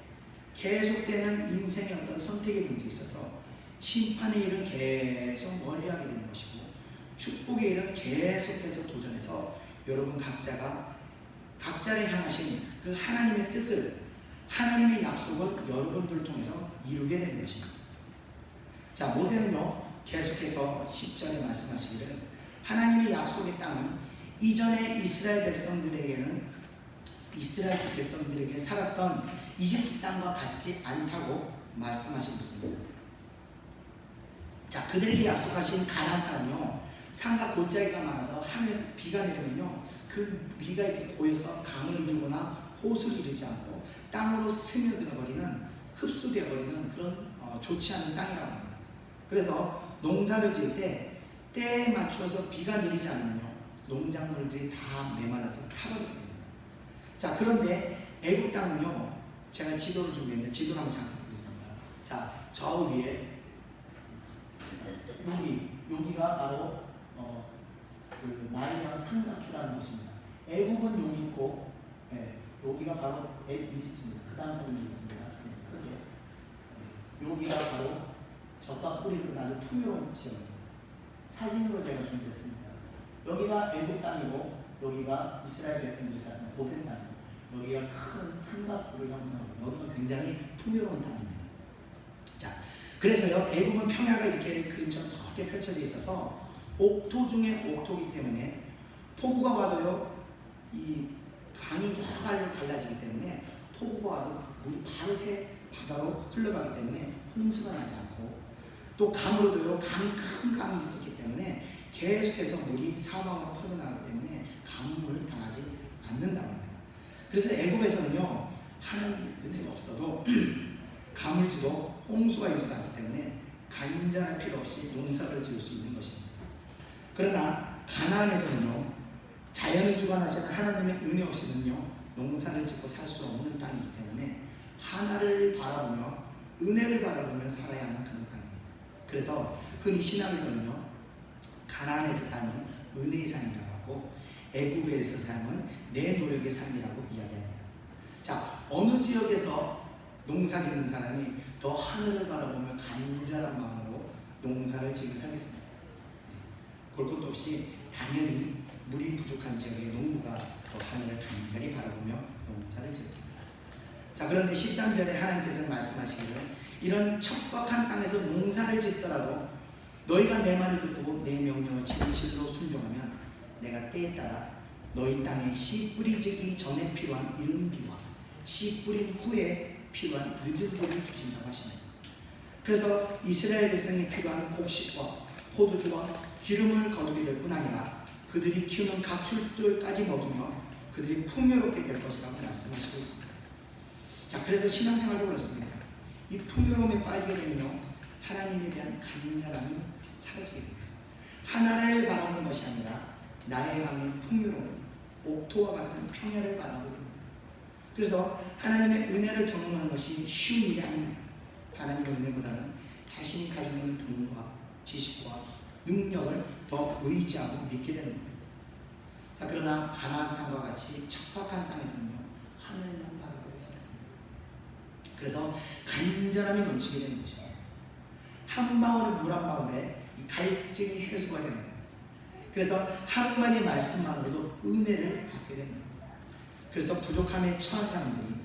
계속되는 인생의 어떤 선택의 문제에 있어서 심판의 일은 계속 멀리하게 되는 것이고 축복의 일은 계속해서 도전해서 여러분 각자가 각자를 향하신 그 하나님의 뜻을, 하나님의 약속을 여러분들을 통해서 이루게 되는 것입니다. 자, 모세는요 계속해서 10절에 말씀하시기를 하나님의 약속의 땅은 이전에 이스라엘 백성들에게 살았던 이집트 땅과 같지 않다고 말씀하셨습니다. 자, 그들에게 약속하신 가나안 땅은요 산과 골짜기가 많아서 하늘에서 비가 내리면요 그 비가 이렇게 고여서 강을 이루거나 호수를 이루지 않고 땅으로 스며들어버리는, 흡수되어버리는 그런 좋지 않은 땅이라고 합니다. 그래서 농사를 지을 때 때에 맞춰서 비가 내리지 않으면요 농작물들이 다 메말라서 타버리게 됩니다. 자, 그런데 애굽 땅은요 제가 지도를 준비했는데 지도를 한번 잠깐 보겠습니다. 자, 저 위에 여기가 바로 그 나일강 삼각주라는 것입니다. 애굽은 여기 있고, 여기가 바로 이집트입니다. 그 다음 사람이 있습니다. 크게. 여기가 바로 젖과 뿌리를 나는 풍요로운 지역입니다. 사진으로 제가 준비했습니다. 여기가 애굽 땅이고, 여기가 이스라엘 백성들이 사는 고센 땅이고, 여기가 큰 삼각주를 형성하고, 여기가 굉장히 풍요로운 땅입니다. 자, 그래서요 애굽은 평야가 이렇게 그림처럼 넓게 펼쳐져 있어서 옥토 중에 옥토이기 때문에 폭우가 와도요 이 강이 여러 갈로 갈라지기 때문에 폭우가 와도 물이 바로 새 바다로 흘러가기 때문에 홍수가 나지 않고, 또 강으로도요 큰 강이 있었기 때문에 계속해서 물이 사방으로 퍼져나가기 때문에 가뭄을 당하지 않는다고 합니다. 그래서 애굽에서는요 하나님의 은혜가 없어도 가물주도 홍수가 일어나기 때문에 간절할 필요 없이 농사를 지을 수 있는 것입니다. 그러나 가나안에서는요 자연을 주관하시는 하나님의 은혜 없이는요 농사를 짓고 살 수 없는 땅이기 때문에 하나를 바라보며 은혜를 바라보며 살아야만 그런 땅입니다. 그래서 흔히 신학에서는요 가나안에서 삶은 은혜의 삶이라고 하고 애굽에서 삶은 내 노력의 삶이라고 이야기합니다. 자, 어느 지역에서 농사 짓는 사람이 더 하늘을 바라보며 간절한 마음으로 농사를 지으면 하겠습니다. 볼 것도 없이 당연히 물이 부족한 지역의 농부가 더 하늘을 간절히 바라보며 농사를 지읍니다. 자, 그런데 13절에 하나님께서 말씀하시기를 이런 척박한 땅에서 농사를 짓더라도 너희가 내 말을 듣고 내 명령을 진실로 순종하면 내가 때에 따라 너희 땅에 씨 뿌리지기 전에 필요한 이른 비와 씨 뿌린 후에 필요한 늦은 비를 주신다고 하십니다. 그래서 이스라엘 백성이 필요한 곡식과 포도주와 기름을 거두게 될 뿐 아니라 그들이 키우는 가축들까지 먹이며 그들이 풍요롭게 될 것이라고 말씀하시고 있습니다. 자, 그래서 신앙생활도 그렇습니다. 이 풍요로움에 빠지게 되면요 하나님에 대한 간절함이 사라지게 됩니다. 하나를 바라보는 것이 아니라 나의 마음의 풍요로움, 옥토와 같은 평야를 바라보게 됩니다. 그래서 하나님의 은혜를 경험하는 것이 쉬운 일이 아닙니다. 하나님의 은혜보다는 자신이 가지고 있는 돈과 지식과 능력을 더 의지하고 믿게 되는 겁니다. 자, 그러나 가나안 땅과 같이 척박한 땅에서는요 하늘만 바라보고 살아야 됩니다. 그래서 간절함이 넘치게 되는 것입니다. 한 방울의 물 한 방울에 갈증이 해소가 되는 겁니다. 그래서 한마디 말씀만으로도 은혜를 받게 됩니다. 그래서 부족함에 처한 사람들이,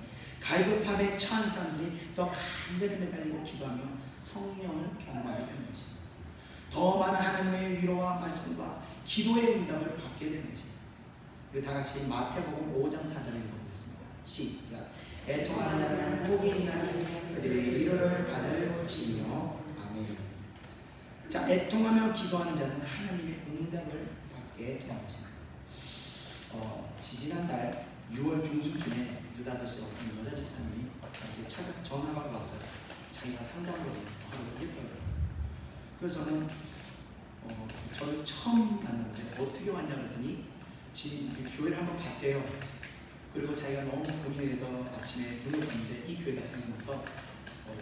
갈급함에 처한 사람들이 더 간절히 매달리고 기도하며 성령을 경험하게 되는 것입니다. 더 많은 하나님의 위로와 말씀과 기도의 응답을 받게 되는 것입니다. 우리 다 같이 마태복음 5장 4절을 읽어보겠습니다. 시작. 애통하는 자는 복이 있나니 그들의 위로를 받을 것이며 아멘. 자, 애통하며 기도하는 자는 하나님의 응답을 받게 되는 것입니다. 지지난달 6월 중순쯤에 느닷없이 어떤 여자 집사님이 이렇게 전화가 왔어요. 자기가 상담을 하려고 했더라고요. 그래서 저는 저를 처음 만났는데 어떻게 왔냐 그랬더니 지금 교회를 한번 봤대요. 그리고 자기가 너무 고민해서 아침에 문을 봤는데 이 교회가 생기면서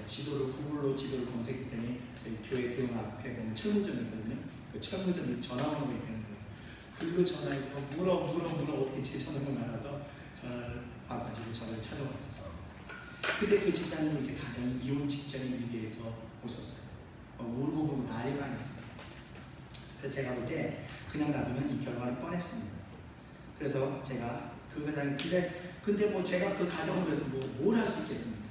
구글로 지도를 검색했더니 저희 교회 대문 앞에 보면 철문점이 있거든요. 그 철문점이 전화 오는 거 있다는 거예요. 그리고 전화해서 물어 어떻게 제 전화를 알아서 전화를 와가지고 저를 찾아왔었어요. 그때 그 집사님이 이제 가정 이혼 직전인 위기에서 오셨어요. 울고 난리가 아니었어요. 그래서 제가 볼 때 그냥 놔두면 이 결과를 뻔했습니다. 그래서 제가 그 가장 근데 뭐 제가 그 가정을 위해서 뭘 할 수 있겠습니까?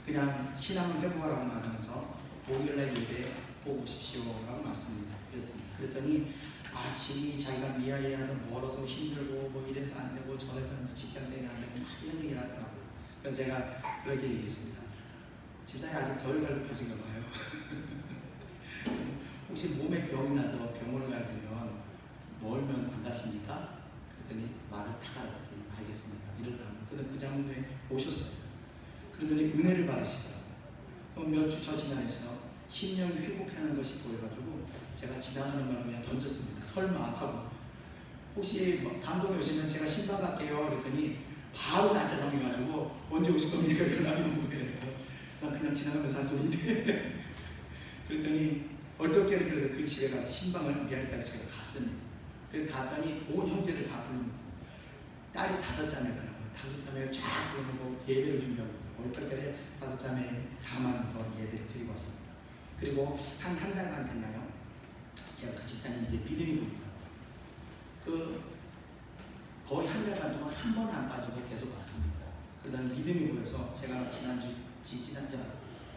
그냥 신앙을 회복하라고 말하면서 목요일날 예배 보고 오십시오라고 말씀을 드렸습니다. 그랬더니 집이 자기가 미아리라서 멀어서 힘들고 뭐 이래서 안 되고 저래서 직장 때문에 안 되고 막 이런 얘기를 하더라고요. 그래서 제가 그렇게 얘기했습니다. 집사님 아직 덜 갈급하신가 봐요. 혹시 몸에 병이 나서 병원을 가야 되면 멀면 안 가십니까? 그랬더니 말을 다 알아듣더니 알겠습니다 이러더라고요. 근데 그 장로에 오셨어요. 그러더니 은혜를 받으시더라고요. 몇 주 저 지나서 심령이 회복하는 것이 보여가지고 제가 지나가는 말을 그냥 던졌습니다. 설마 하고 혹시 감독이 오시면 제가 신방 갈게요 그랬더니 바로 날짜 정해가지고 언제 오실 겁니까? 연락이 오고 그래서 난 그냥 지나가면서 한 소리인데 그랬더니 어떻게 그래도 그 집에 가서 신방을 미아리까지 제가 갔습니다. 그래서 갔더니 온 형제를 다 부르고 딸이 5자매더라고요. 5자매를 쫙 부르고 예배를 준비하고 어떻게 5자매 다 만나서 예배를 드리고 왔습니다. 그리고 한 달만 됐나요? 제가 그 집사님 이제 믿음이 보이더라고요. 거의 한 달간 동안 한 번은 안 빠지고 계속 왔습니다. 그러다 믿음이 보여서 제가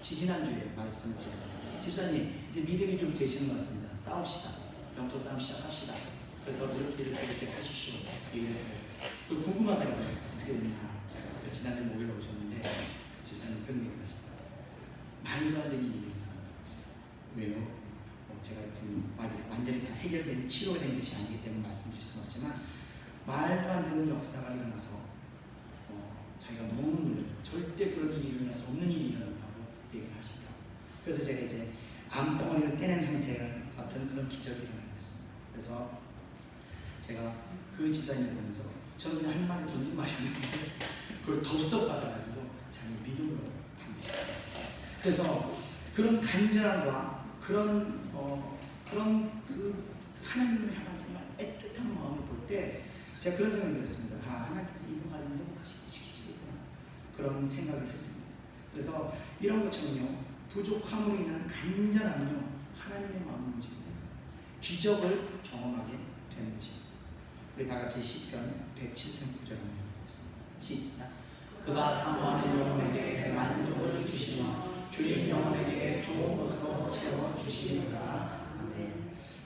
지지난주에 말씀을 드렸습니다. 집사님 이제 믿음이 좀 되시는 것 같습니다. 싸웁시다. 영적 싸움 시작합시다. 그래서 이렇게 하십시오. 얘기했어요. 궁금하더라고요. 어떻게 됐나. 지난주 목요일에 오셨는데 집사님 그런 얘기 하시더라고요. 말도 안 되는 일이 일어난다고 했어요. 왜요? 제가 지금 완전히 다 해결된 치료된 것이 아니기 때문에 말씀드릴 수는 없지만 말도 안 되는 역사가 일어나서 자기가 너무 놀랐어요. 절대 그런 일이 일어날 수 없는 일이 일어난다고 얘기를 하시더라고요. 그래서 제가 이제 암덩어리를 떼낸 상태가 어떤 그런 기적이 일어나게 됐습니다. 그래서 제가 그 집사님을 보면서 저는 그냥 한마디 던진 말이 아닌데 그걸 덥석 받아가지고 자기 믿음으로 반겼어요. 그래서 그런 간절함과 그런 하나님을 향한 정말 애틋한 마음을 볼 때 제가 그런 생각이 들었습니다. 하나님께서 이분 가정을 회복시키시겠구나 그런 생각을 했습니다. 그래서 이런 것처럼요 부족함으로 인한 간절함은요 하나님의 마음을 움직입니다. 기적을 경험하게 되는 것입니다. 우리 다 같이 시편 107편 9절 한번 읽겠습니다. 시작. 그가 사모하는 영혼에게 만족을 주시며 주의 영혼에게 좋은 것으로 채워주시리로다. 아멘.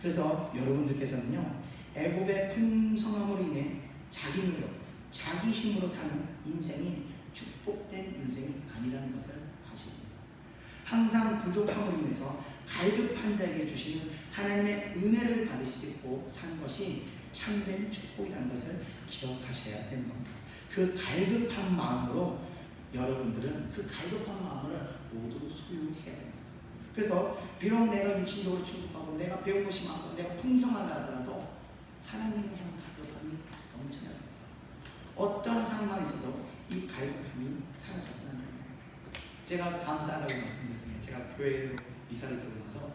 그래서 여러분들께서는요 애굽의 풍성함으로 인해 자기 노력, 자기 힘으로 사는 인생이 축복된 인생이 아니라는 것을 아십니다. 항상 부족함으로 인해서 갈급한 자에게 주시는 하나님의 은혜를 받으시고 사는 것이 참된 축복이라는 것을 기억하셔야 되는 겁니다. 그 갈급한 마음으로 여러분들은 그 갈급한 마음을 모두 소유해야 됩니다. 그래서 비록 내가 육신적으로 충족하고 내가 배운 것이 많고 내가 풍성하다 하더라도 하나님을 향한 갈급함이 넘쳐야 됩니다. 어떠한 상황에서도 이 갈급함이 사라져야 합니다. 제가 감사하다고 말씀드리는 게 제가 교회로 이사를 들고 나서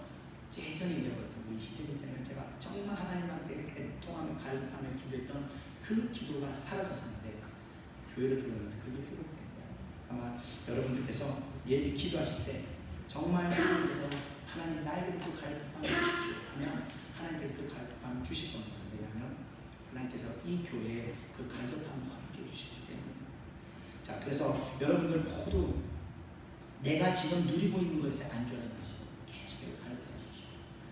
예전에 잊어버렸던 우리 희재님 때문에 제가 정말 하나님한테 애통하며 갈급하며 기도했던 그 기도가 사라졌었는데 교회를 들어오면서 그게 회복된 거예요. 아마 여러분들께서 예비 기도하실 때 정말 하나님께서 하나님 나에게 그 갈급함을 주십시오 하면 하나님께서 그 갈급함을 주실 겁니다. 왜냐하면 하나님께서 이 교회에 그 갈급함을 함께 주시기 때문입니다. 자, 그래서 여러분들 모두 내가 지금 누리고 있는 것에 안주하지 마시고 계속해서 갈급하십시오.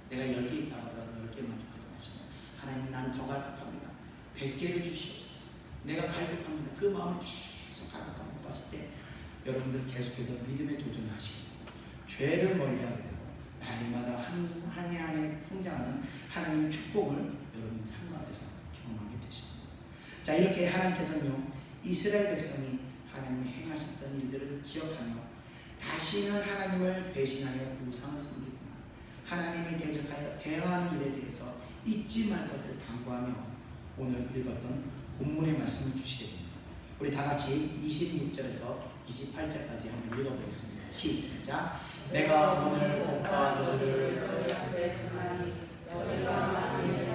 내가 10개 있다고 하더라도 10개 만족하지 마시고 하나님 나는 더 갈급합니다. 100개를 주시옵소서. 내가 갈급합니다. 그 마음을 계속 갈급하고 하실 때 여러분들 계속해서 믿음의 도전을 하시고 죄를 멀리하게 되고 날마다 한 해 한 해 성장하는 하나님의 축복을 여러분 삶 가운데서 경험하게 되십니다. 자, 이렇게 하나님께서는요 이스라엘 백성이 하나님이 행하셨던 일들을 기억하며 다시는 하나님을 배신하여 우상을 섬기거나 하나님을 대적하여 대항하는 일에 대해서 잊지 말 것을 당부하며 오늘 읽었던 본문의 말씀을 주시게 됩니다. 우리 다 같이 26절에서 28절까지 한번 읽어보겠습니다. 시작. 내가 오늘 복과 저주를 너희 앞에 행하니 너희가 만일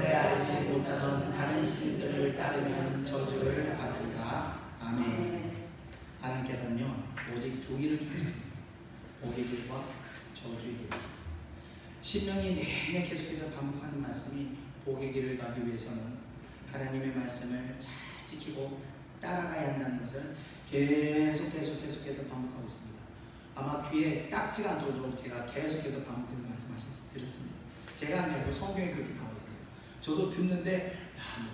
원래 알지 못하던 다른 신들을 따르면 저주를 받으리라. 아멘. 하나님께서는요 오직 두 길을 주셨습니다. 복의 길과 저주의 길. 신명이 내내 계속해서 반복하는 말씀이 복의 길을 가기 위해서는 하나님의 말씀을 잘 지키고 따라가야 한다는 것을 계속해서 반복하고 있습니다. 아마 귀에 딱지가 않도록 제가 계속해서 반복해서 말씀드렸습니다. 제가 아니고 성경에 그렇게 나와 있어요. 저도 듣는데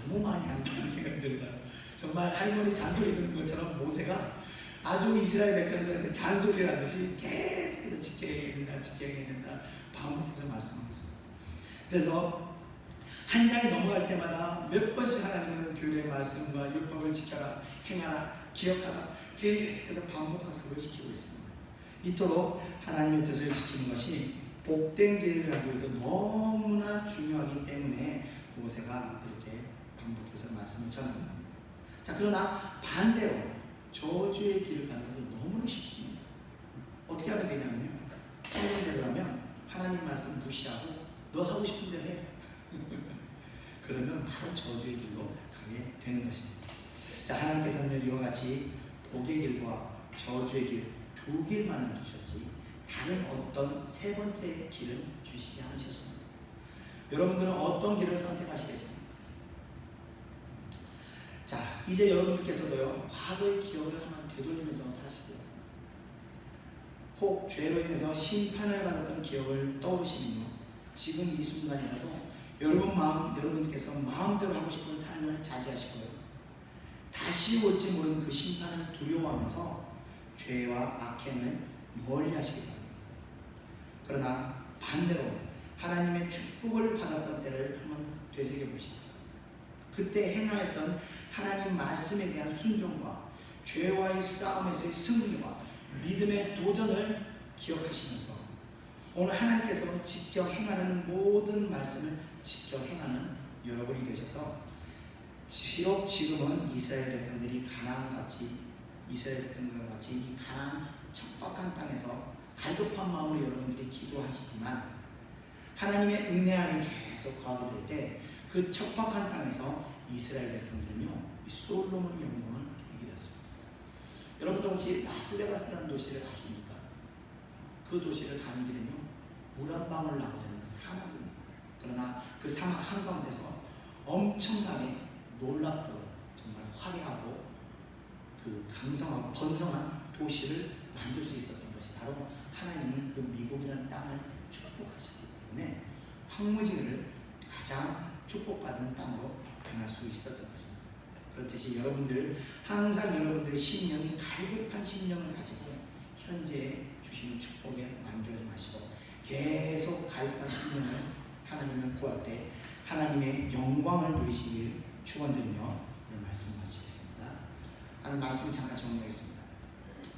너무 많이 한다는 생각이 들어요. 정말 할머니 잔소리 듣는 것처럼 모세가 아주 이스라엘 백성들한테 잔소리를 하듯이 계속해서 지켜야 된다 반복해서 말씀하고 있습니다. 그래서 한 장이 넘어갈 때마다 몇 번씩 하나님은 교회의 말씀과 율법을 지켜라, 행하라, 기억하라 계속해서 반복학습을 시키고 있습니다. 이토록 하나님의 뜻을 지키는 것이 복된 길을 가기 위해서 너무나 중요하기 때문에 모세가 이렇게 반복해서 말씀을 전합니다. 자, 그러나 반대로 저주의 길을 가는 것도 너무나 쉽습니다. 어떻게 하면 되냐면요, 성경대로 하면 하나님 말씀 무시하고 너 하고 싶은 대로 해. 그러면 바로 저주의 길로 가게 되는 것입니다. 자, 하나님께서는 이와 같이 복의 길과 저주의 길 두 길만을 주셨지 다른 어떤 세 번째 길은 주시지 않으셨습니다. 여러분들은 어떤 길을 선택하시겠습니까? 자, 이제 여러분들께서도요 과거의 기억을 한번 되돌리면서 사시고요, 혹 죄로 인해서 심판을 받았던 기억을 떠오르시면요, 지금 이 순간이라도 여러분께서 마음대로 하고 싶은 삶을 자제하시고요, 다시 올지 모르는 그 심판을 두려워하면서 죄와 악행을 멀리 하시기 바랍니다. 그러나 반대로 하나님의 축복을 받았던 때를 한번 되새겨 보십시오. 그때 행하였던 하나님 말씀에 대한 순종과 죄와의 싸움에서의 승리와 믿음의 도전을 기억하시면서 오늘 하나님께서 지켜 행하는 모든 말씀을 지켜 행하는 여러분이 되셔서 비록 지금은 이스라엘 백성들과 같이 이 가나안 척박한 땅에서 갈급한 마음으로 여러분들이 기도하시지만 하나님의 은혜 안에 계속 거하게 될 때 그 척박한 땅에서 이스라엘 백성들은요 이 솔로몬의 영광을 누리게 되었습니다. 여러분도 혹시 라스베가스라는 도시를 아십니까? 그 도시를 가는 길은요 물 한 방울 나오지 않는 사막입니다. 그러나 그 사막 한가운데서 엄청나게 놀랍도록 정말 화려하고 그 강성하고 번성한 도시를 만들 수 있었던 것이 바로 하나님이 그 미국이라는 땅을 축복하셨기 때문에 황무지를 가장 축복받은 땅으로 변할 수 있었던 것입니다. 그렇듯이 여러분들 항상 여러분들의 심령이 갈급한 심령을 가지고 현재 주시는 축복에 만족하지 마시고 계속 갈급한 심령을 하나님을 구할 때 하나님의 영광을 누리시길 축원드리며 오늘 말씀 마치겠습니다. 하나님 말씀 잠깐 정리하겠습니다.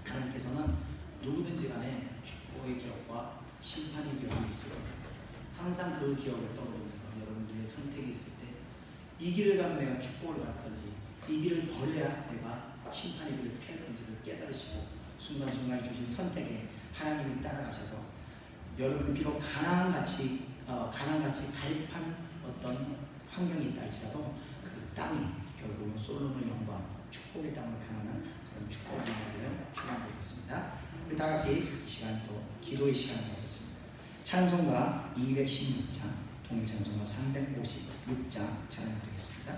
하나님께서는 누구든지 간에 축복의 기억과 심판의 기억이 있을 겁니다. 항상 그 기억을 떠올리면서 여러분들의 선택이 있을 때 이 길을 가면 내가 축복을 받든지 이 길을 버려야 내가 심판의 길을 피할 건지를 깨달으시고 순간순간 주신 선택에 하나님이 따라가셔서 여러분 비록 가나안같이 갈급한 어떤 환경이 있다 할지라도 그 땅이 결국은 솔로몬의 영광 축복의 땅으로 변하는 그런 축복을 받으려 축원드리겠습니다. 우리 다 같이 이 시간 또 기도의 시간을 갖겠습니다. 찬송가 216장, 동일찬송가 356장 찬양드리겠습니다.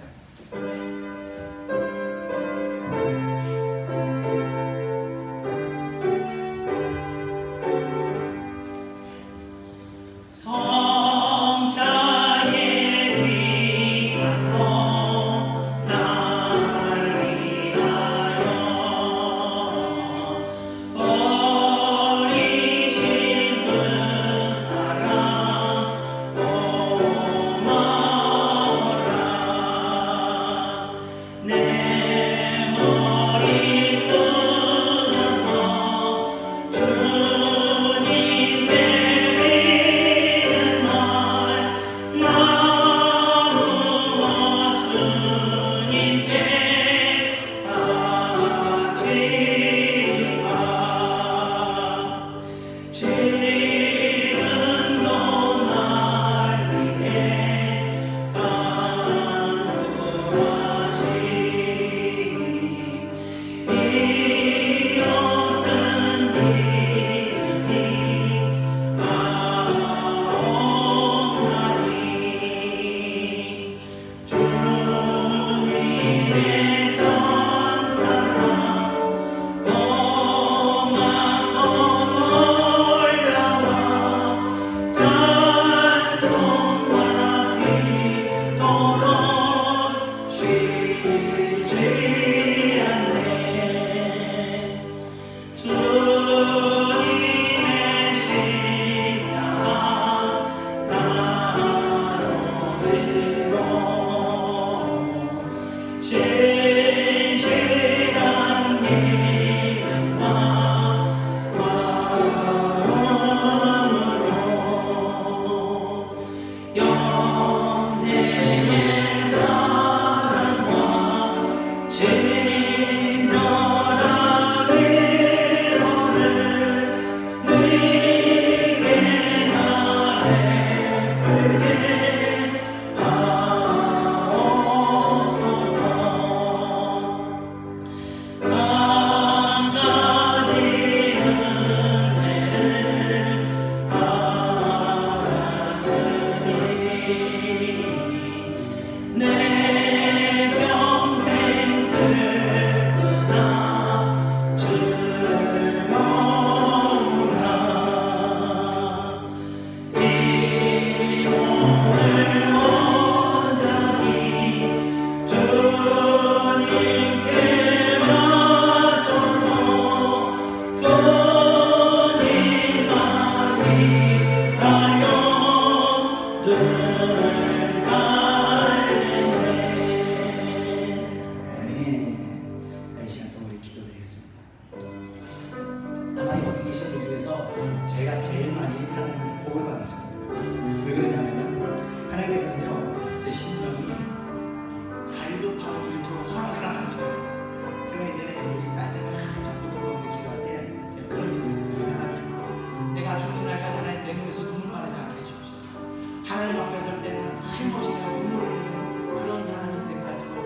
하나님 앞에 설 때는 하염없이 그냥 눈물을 흘리는 그런 하나님 인생 살도록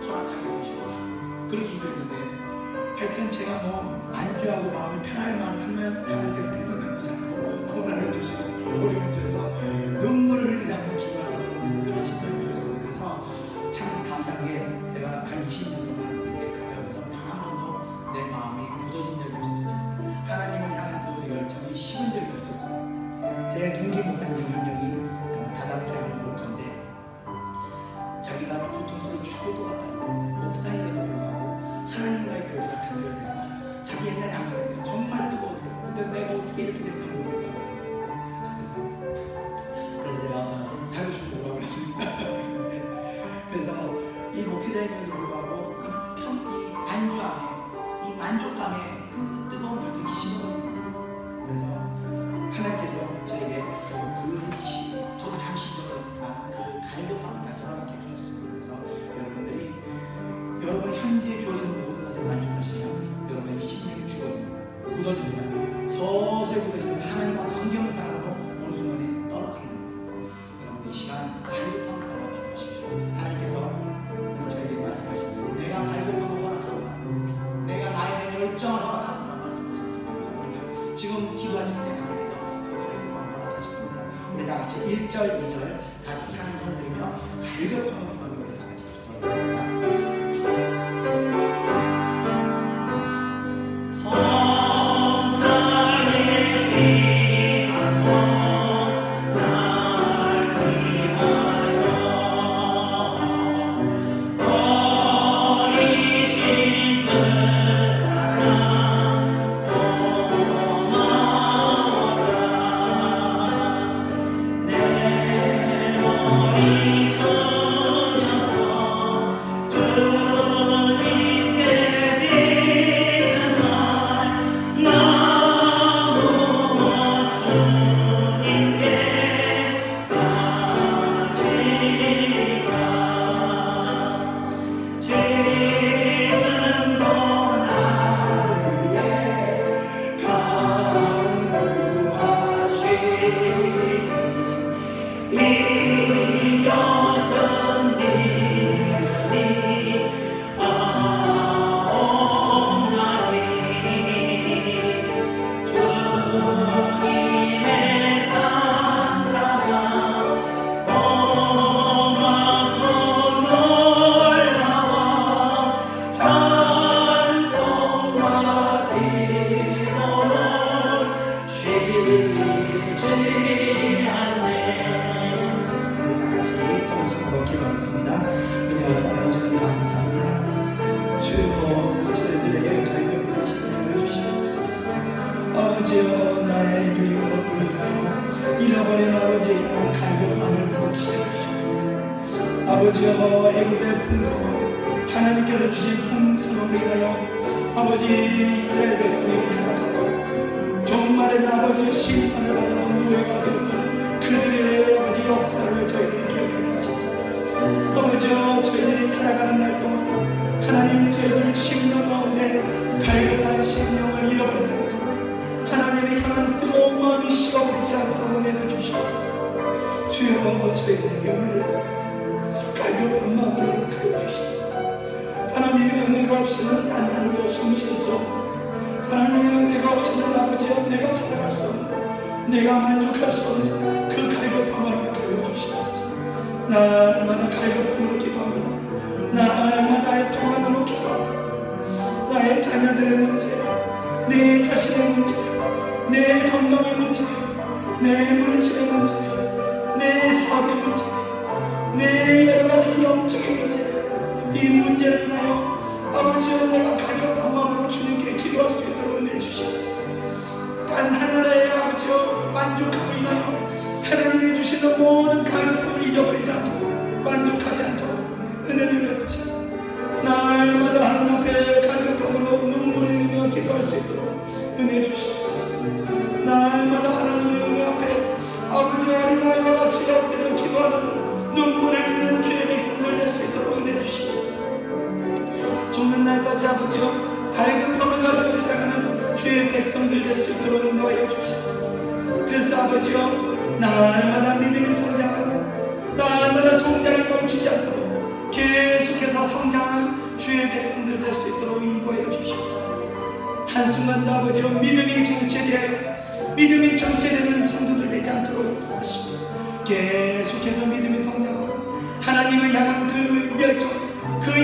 허락하여 주시옵소서. 그렇게 기도했는데 하여튼 제가 뭐 안주하고 마음이 편할 만한 하면 하나님께서 끊어내지 않고 고난을 주시고 어려움을 주셔서 눈물을 흘리지 않고 기도할 수 있는 그런 신경을 주셨어요. 그래서 참 감사한 게 제가 한 20년 동안 이렇게 가면서 단 한 번도 내 마음이 굳어진 적이 없었어요. 하나님을 향한 그 열정이 식은 적이 없었어요. 제 동기 목사님 한 명이 아마 다다음 주에 올 건데 자기가 고통스러운 죽을 것 같다고 목사님에도 불구하고 하나님과의 교제가 단절돼서 자기 옛날에 안 그랬대요. 정말 뜨거웠대요. 근데 내가 어떻게 이렇게 됐나 모르겠다고 하더라고요. 그래서 제가 살고 싶은 오라고 그랬습니다. 그래서 이 목회자임에도 불구하고 이 안주 안에 이 만족감에 그 뜨거운 열정이 식어버립니다. 그래서 하나님께서 저에게 저도 잠시 잊어버렸지만 그 갈급함을 다시 허락해 주셨습니다. 그래서 여러분들이 여러분 현재 주어진 모든 것에 만족하시면 여러분의 심령이 죽어집니다. 굳어집니다. 서서히 굳어집니다. 하나님과 관계없는 사람으로 어느 순간에 떨어지게 됩니다. 여러분들 이 시간 갈급함을 허락해 주십시오. 하나님께서 오늘 저에게 말씀하십니다. 내가 갈급함을 허락하구나. 내가 나에 대한 열정을 허락하구나 말씀하십니다. 지금 기도하실 때 하나님께서 그 갈급함을 허락하실 겁니다. 우리 다 같이 1절, 2절 다시 찬송 드리며 갈급함을 우리 다 같이 기도하겠습니다. 아버지여 나의 누리고 것들로 인하여 잃어버린 아버지의 향한 갈급함을 회복시켜 주시옵소서. 아버지여 애굽의 풍성함 하나님께서 주신 풍성함을 인하여 아버지 이스라엘 백성이 타락하고 종말에는 아버지의 심판을 받아 노예가 되는 그들의 아버지 역사를 저희들이 기억하게 하시소서. 아버지여 저희들이 살아가는 날 동안 하나님 저희들의 심령 가운데 갈급한 심령을 잃어버리지 않도록 하나님의 향한 뜨거운 마음이 식어버리지 않도록 은혜를 주시옵소서. 주여 저희들에게 은혜를 베푸소서. 갈급한 마음을 허락하여 주시옵소서. 하나님의 은혜가 없이는 단 하루도 숨쉴 수 없는 하나님의 은혜가 없이는 아버지여 내가 살아갈 수 없는 내가 만족할 수 없는 그 갈급함을 허락하여 주시옵소서. 날마다 갈급함으로 기도합니다. 날마다 애통함으로 기도합니다. 나의 자녀들의 문제, 내 자신의 문제, 내 건강의 문제, 내 물질의 문제, 내 사업의 문제, 내 여러가지 영적인 문제, 이 문제를 인하여 아버지여 내가 갈급한 마음으로 주님께 기도할 수 있도록 은혜 주시옵소서. 단 하나의 아버지여 만족하고 인하여 하나님이 주시는 모든 갈급함을 잊어버리지 않고 만족하지 않도록 은혜를 베푸소서. 날마다 하나님 앞에 갈급함으로 눈물을 흘리며 기도할 수 있도록 은혜 주시옵소서. 날마다 하나님의 은혜 앞에 아버지 어린아이와 같이 엎드려 기도하는 눈물을 흘리는 주의 백성들 될 수 있도록 은혜 주시옵소서. 죽는 날까지 아버지여 갈급함을 가지고 살아가는 주의 백성들 될 수 있도록 인도하여 주시옵소서. 그래서 아버지여 날마다 믿음이 성장하고 아버지여 믿음이 정체되어 믿음이 정체되는 성도들 되지 않도록 역사하시고 계속해서 믿음이 성장하고 하나님을 향한 그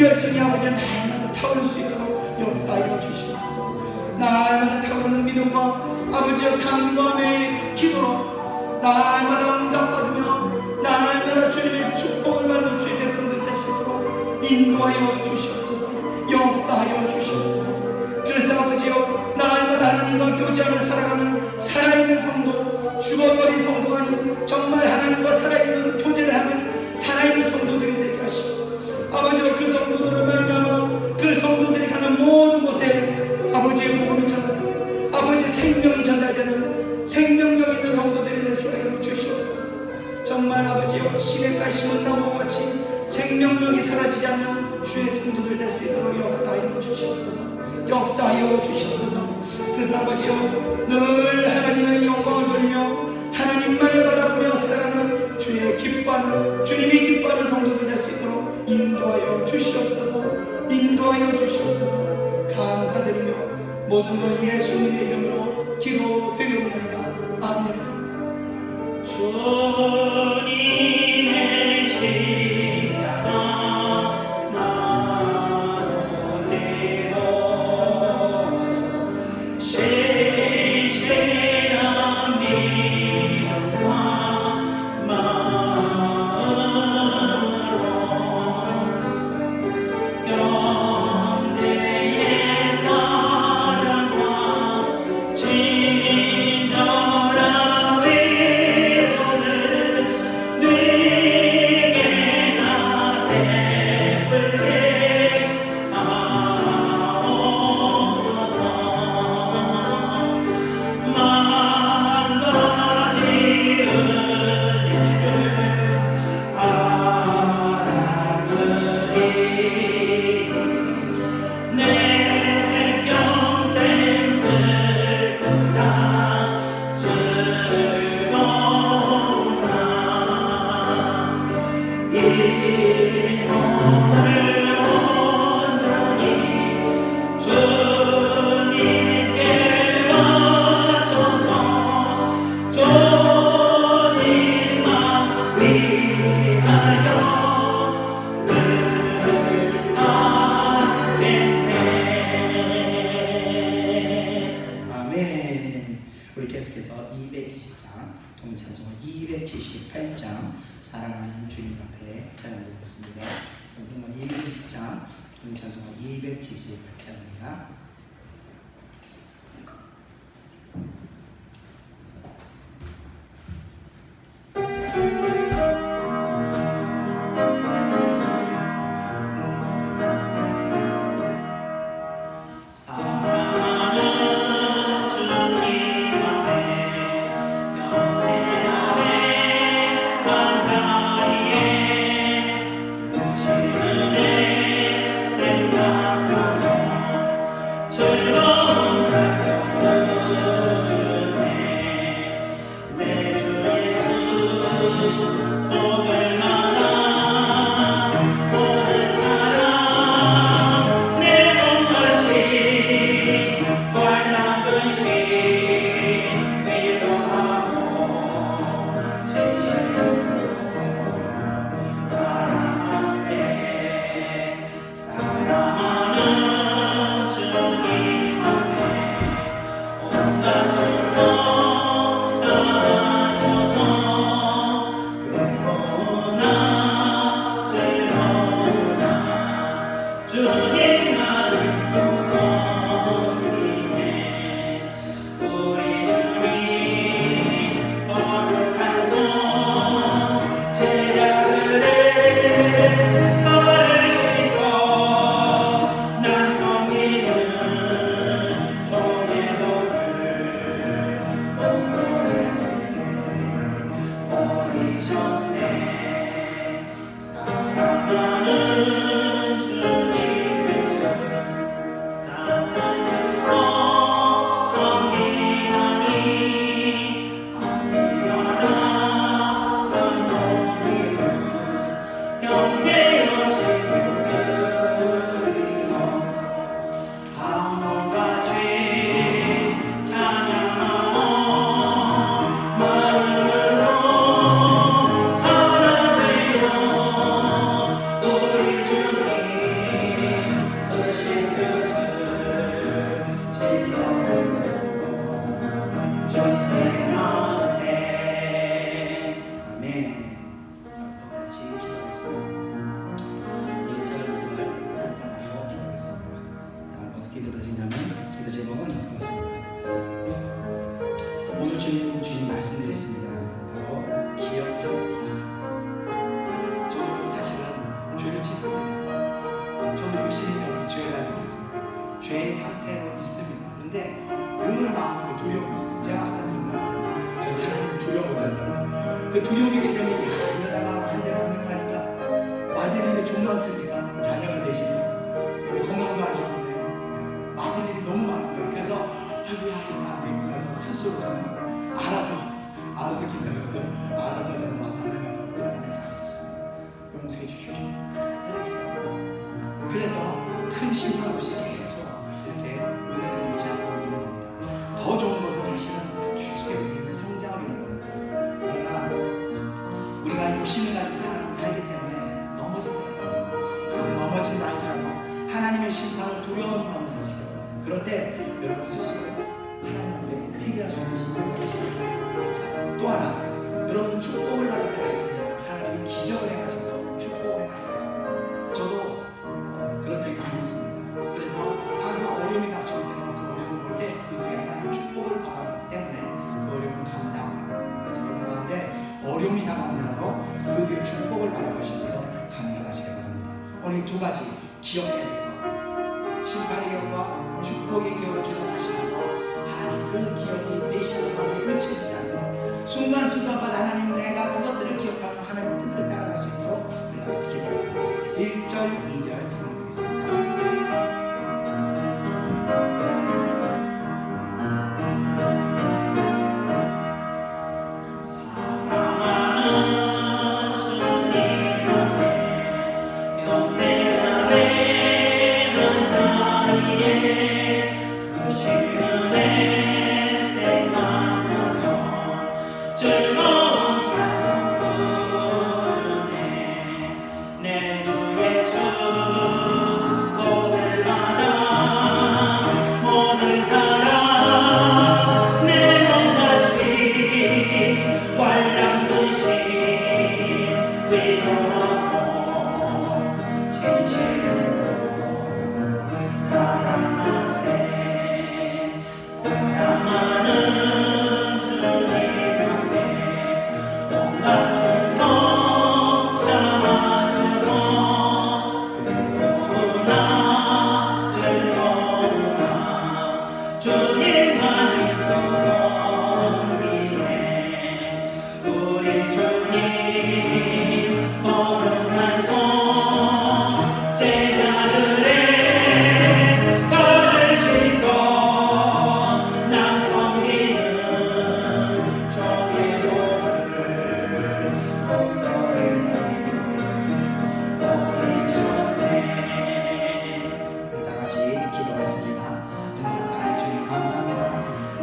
열정이 아버지여 날마다 타오를 수 있도록 역사하여 주시옵소서. 날마다 타오르는 믿음과 아버지여 간구함의 기도로 날마다 응답받으며 날마다 주님의 축복을 받는 주의 백성들 될 수 있도록 인도하여 주시옵소서. 역사하여 주시옵소서. 그래서 아버지여 날마다 하나님과 교제하며 살아가는 살아있는 성도, 죽어버린 성도가 아닌 정말 하나님과 살아있는 교제를 하는 살아있는 성도들이 되게 하시고 아버지여 그 성도들을 말미암아 그 성도들이 가는 모든 곳에 아버지의 복음이 전달되고 아버지의 생명이 전달되는 생명력 있는 성도들이 될 수 있도록 주시옵소서. 정말 아버지여 시냇가에 심은 나무와 같이 생명력이 사라지지 않는 주의 성도들 될 수 있도록 역사하여 주시옵소서. 역사하여 주시옵소서. 그래서 아버지여 늘 하나님의 영광을 돌리며 하나님만을 바라보며 살아가는 주의 기뻐하는 주님이 기뻐하는 성도들 될 수 있도록 인도하여 주시옵소서. 인도하여 주시옵소서. 감사드리며 모든 것 예수님의 이름으로 기도드리옵나이다. 아멘. 주님의 십자가 나로 지고 신실한 믿음과 마음으로 영제의 사랑과 친절한 위로를 네게 나 베풀게 하옵소서. 만 가지 은혜를 받았으리 내 평생 슬프다 즐거우나 이 몸을 온전히 주님께 바쳐서 주님만 위하여 늘 살겠네. 아멘. 우리 계속해서 220장 동찬송을 278장 사랑하는 주님 앞에 찬양드리겠습니다. 220장 동찬송을 278장입니다. 사랑하는 주님 앞에 영제자의 한자리에 그러시는 내 생각하며 즐거운 찬송 부르네. 내 주 예수 복을 받아 모든 사랑 내 몸같이 관람근심 위로하고 진실로 사랑하세. 사랑하는 주님 앞에 온갖 충성 다하셔서 괴로우나 즐거우나 주님 아직 성성이네. 우리 주님 거룩한 손 제자들의 발을 씻어 난 섬기는 종의 복을 봉송해 버리셨네. 사랑하는 주님의 손 따뜻하고 섬기나니 아무리마다 감동이고 형제여 친구들이여 한몸같이 그 두려움이 있기 때문에 이러다가 한 대 맞는 거 아니까 맞을 일이 좀만 있으니까 자녀가 되시죠. 건강도 안 좋은데 맞을 일이 너무 많은 거예요. 그래서 아이고야 이거 안 되겠구나 해서 스스로 저는 알아서 기다려서 알아서 저는 와서 하나님 앞에 엎드려 잘했습니다. 용서해 주십시오. 그래서 큰 심판 없이 계속 이렇게 은혜를 유지하고 있는 겁니다. 더 좋은 것은 자신은 계속해서 믿음의 성장을 있는 겁니다. 그러나 우리가 욕심을 가지고 살기 때문에 넘어질 때가 있습니다. 여러분 넘어진다 할지라도 하나님의 심판을 두려운 마음으로 사시거든요. 그럴 때 여러분 스스로 하나님 앞에 회개할 수 있는 심판을 받으십니다. 또 하나 여러분 축복을 받을 때가 있습니다. 하나님이 기적을 해가셔서 축복을 해갈 때가 있습니다. 저도 그런 적이 많이 있습니다. 그래서 항상 어려움이 닥쳐올 때는 그 어려움을 볼 때 그 뒤에 하나님의 축복을 받기 때문에 그 어려움을 감당합니다. 그래서 여러분 가운데 어려움이 다가오더라도 그 뒤에 축복을 받아가시면서 감당하시기 바랍니다. 오늘 두 가지 기억해야 될 것, 심판의 기억과 축복의 기억을 기억하시면서 하나님 그 기억이 내 시간 가운데 잊혀지지 않도록 순간순간마다 하나님 내가 그것들을 기억하며 하나님 뜻을 따라갈 수 있도록 우리가 같이 기도하겠습니다. 1절 2절 찬양하겠습니다.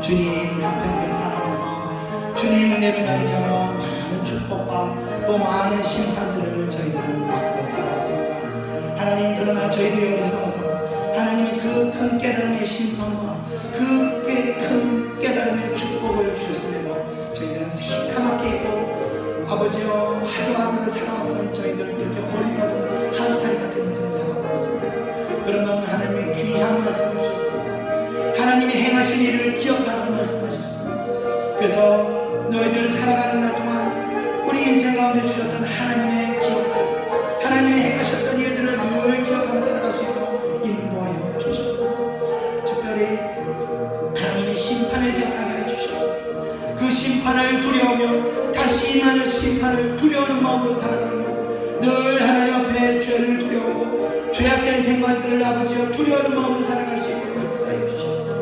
주님 평생 살아가면서 주님 은혜를 말미암아 많은 축복과 또 많은 심판들을 저희들은 받고 살아왔습니다. 하나님 그러나 저희들이 여기서 와서 하나님의 그 큰 깨달음의 심판과 그 큰 깨달음의 축복을 주셨음에도 저희들은 새까맣게 있고 아버지여 하루하루를 살아왔던 저희들은 이렇게 어리석은 하루살이 같은 인생을 살아왔습니다. 그러나 오늘 하나님의 귀한 말씀을 주셨습니다. 하나님이 행하신 일을 기억하라고 말씀하셨습니다. 그래서 너희들 살아가는 날 동안 우리 인생 가운데 주셨던 하나님의 기억들, 하나님이 행하셨던 일들을 늘 기억하며 살아갈 수 있도록 인도하여 주시옵소서. 특별히 하나님의 심판을 기억하게 해주시옵소서. 그 심판을 두려우며 다시 임하는 심판을 두려워하는 마음으로 살아가며 늘 하나님 앞에 죄를 두려워하고 죄악된 생활들을 아버지여 두려워하는 마음으로 살아갈 수 있도록 역사해 주시옵소서.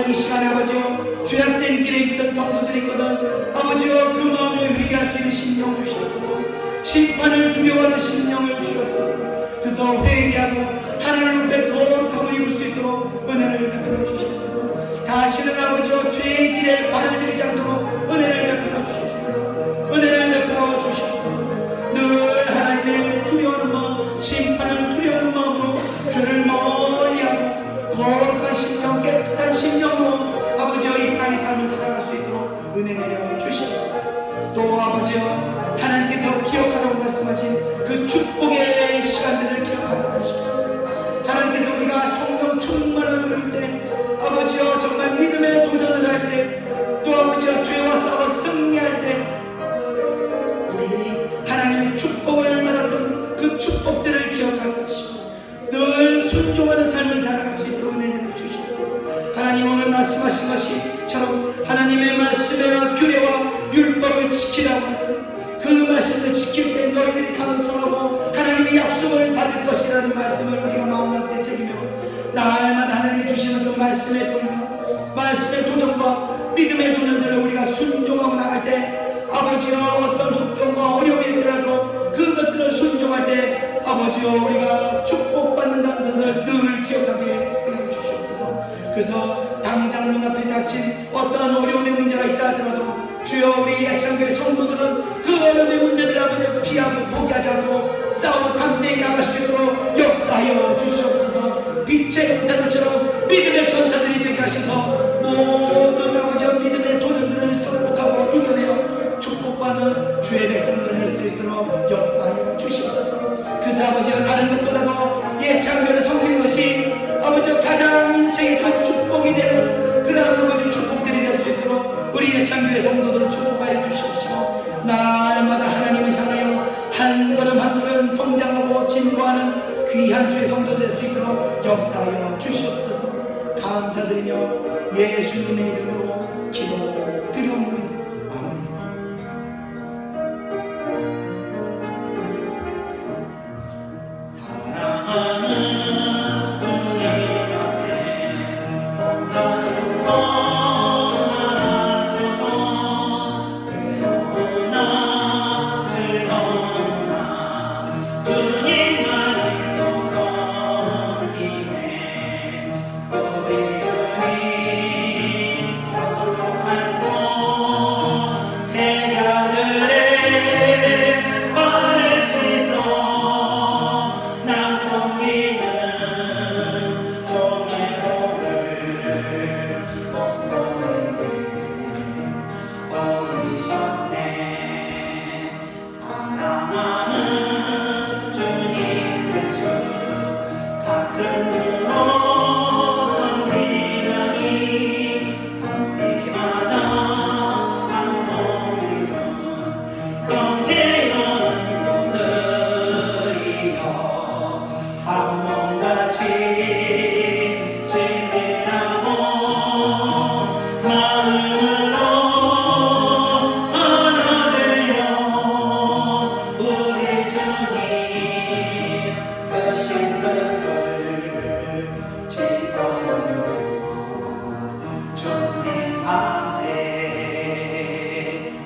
이 시간에 아버지여 죄악된 길에 있던 성도들이 있거든 아버지여 그 마음에 회개할 수 있는 심령 주시옵소서. 심판을 두려워하는 심령을 주시옵소서. 그래서 회개하고 하나님 앞에 거룩함을 입을 수 있도록 은혜를 베풀어 주시옵소서. 다시는 아버지여 죄의 길에 발을 들이지 않도록 은혜를 베풀어 주시옵소서. 은혜를 베풀어 주시옵소서. 늘 하나님의 두려워하는 마음, 심판을 두려워하는 마음으로 죄를 멀리하고 거룩한 심령, 깨끗한 심령으로 아버지여 이 땅의 삶을 살아갈 수 있도록 은혜 내려 주시옵소서. 또 아버지여 하나님께서 기억하라고 말씀하신 그 축복의 시간들을 기억하라고 하시옵소서. 하나님께서 우리가 성령 충만을 누릴 때 아버지여 정말 믿음의 도전을 할 때 또 아버지여 죄와 싸워 승리할 때 우리들이 하나님의 축복을 받았던 그 축복들을 기억할 것이고 늘 순종하는 삶을 살아갈 수 있도록 은혜를 주시옵소서. 하나님 오늘 말씀하신 것이처럼 하나님의 말씀과 규례와 율법을 지키라고 자신을 지킬 때 너희들이 강성하고 하나님의 약속을 받을 것이라는 말씀을 우리가 마음가운데 새기며 날마다 하나님이 주시는 그 말씀의 도전, 말씀의 도전과 믿음의 도전들을 우리가 순종하고 나갈 때 아버지여 어떤 흑동과 어려움이 있더라도 그것들을 순종할 때 아버지여 우리가 축복받는다는 것을 늘 기억하게 해 주시옵소서. 그래서 당장 눈앞에 닥친 어떠한 어려움의 문제가 있다 하더라도 주여 우리 애창교회 성도들은 그 어려움의 문제들을 아버지 피하고 포기하지 않고 싸워 담대히 나갈 수 있도록 역사하여 주시옵소서. 빛의 용사들처럼 믿음의 전사들이 되게 하셔서 모든 아버지와 믿음의 도전들을 극복하고 이겨내어 축복받는 주의 백성들을 낼 수 있도록 역사하여 주시옵소서. 그래서 아버지와 다른 것보다도 예창교회를 섬기는 것이 아버지와 가장 인생의 큰 축복이 되는 그러한 아버지 축복들이 될 수 있도록 우리 예창교회 성도들을 축복하여 주시옵시고 날마다 하나님을 향하여 한 걸음 한 걸음 성장하고 진보하는 귀한 주의 성도 될 수 있도록 역사하여 주시옵소서. 감사드리며 예수님의 이름으로 기도드리옵나이다.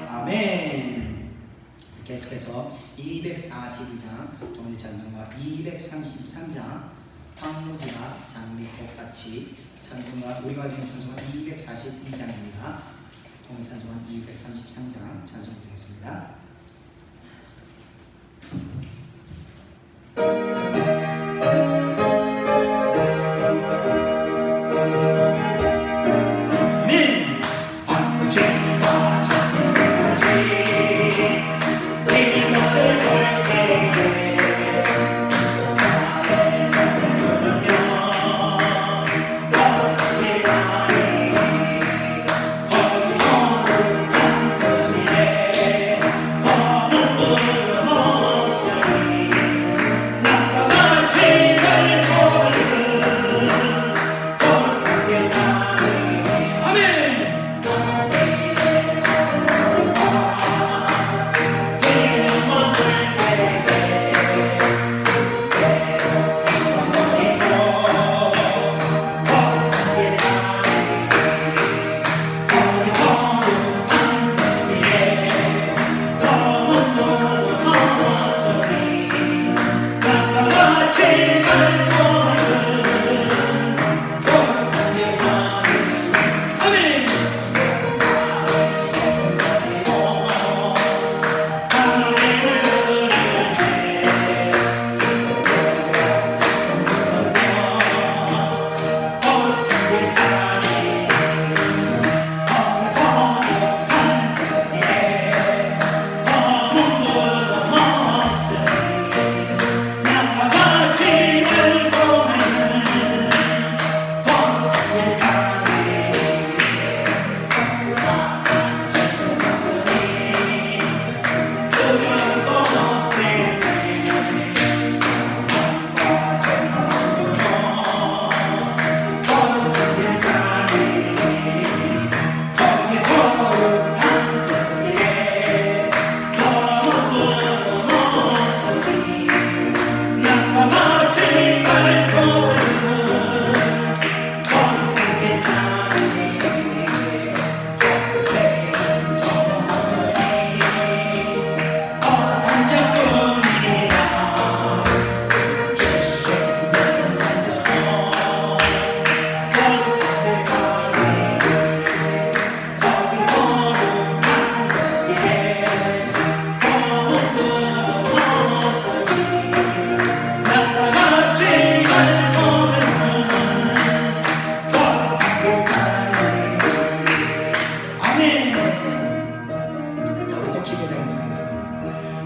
아멘. 계속해서 242장 동네 찬송가 233장 황무지가 장미꽃 같이 찬송가 우리가 읽는 찬송가 242장입니다. 동네 찬송가 233장 찬송드리겠습니다.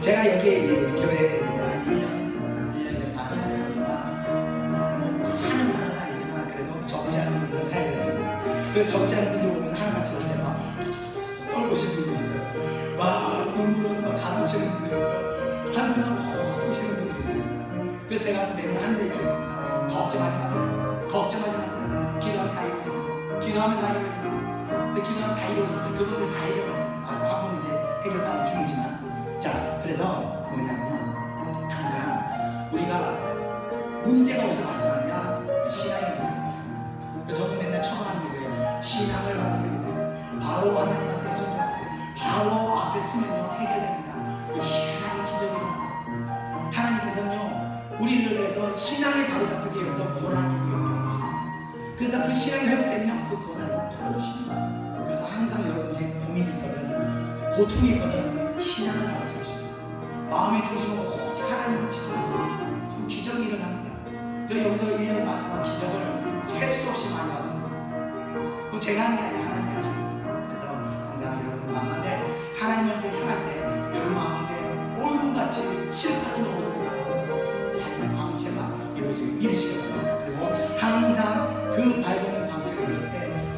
제가 여기 교회에 한 1년 반 살다가 많은 사람은 아니지만 그래도 적지 않은 분들을 사역했습니다. 그 적지 않은 분들 보면서 하나같이 올 때 막 떨고신 분도 있어요. 막 눈물로 막 가슴 치는 분들 있고요. 한숨만 푹 쉬는 분들이 있습니다. 그래서 제가 맨날 하는 얘기가 있습니다. 걱정하지 마세요. 걱정하지 마세요. 기도하면 다 이루어집니다. 기도하면 다 이루어집니다. 근데 기도하면 다 이루어졌어요. 그분들 다 해결했습니다. 한번 이제 해결받는 중이지만, 자, 그래서 뭐냐면 항상 우리가 문제가 어디서 발생하느냐? 신앙의 문제에서 발생합니다. 저는 맨날 처음하는 얘기예요. 신앙을 바로 세우세요. 바로 하나님한테 순종하세요. 바로 앞에 쓰면요 해결됩니다. 희한하게 기적이 일어납니다. 하나님께서는요 우리를 위해서 신앙에 바로 잡기 위해서 고난을 겪어주십니다. 그래서 그 신앙이 회복되면 그 고난에서 풀어주십니다. 그래서 항상 여러분이 고민이 있거든, 고통이 있거든, 신앙을 바로 세우십니다. 마음의 중심을 오직 하나님만 지키세요. 기적이 일어납니다. 저 여기서 1년 반 동안 기적을 셀 수 없이 많이 봤습니다. 그럼 제가 하는 게 아니라 하나님이 하십니다. 그래서 항상 여러분 마음한테 하나님한테 향할 때 여러분 마음한테 어둠같이 칠 같은 어둠이 나오고 밝은 광채가 이루어지기 바랍니다. 그리고 항상 그 밝은 광채가 이루어질 때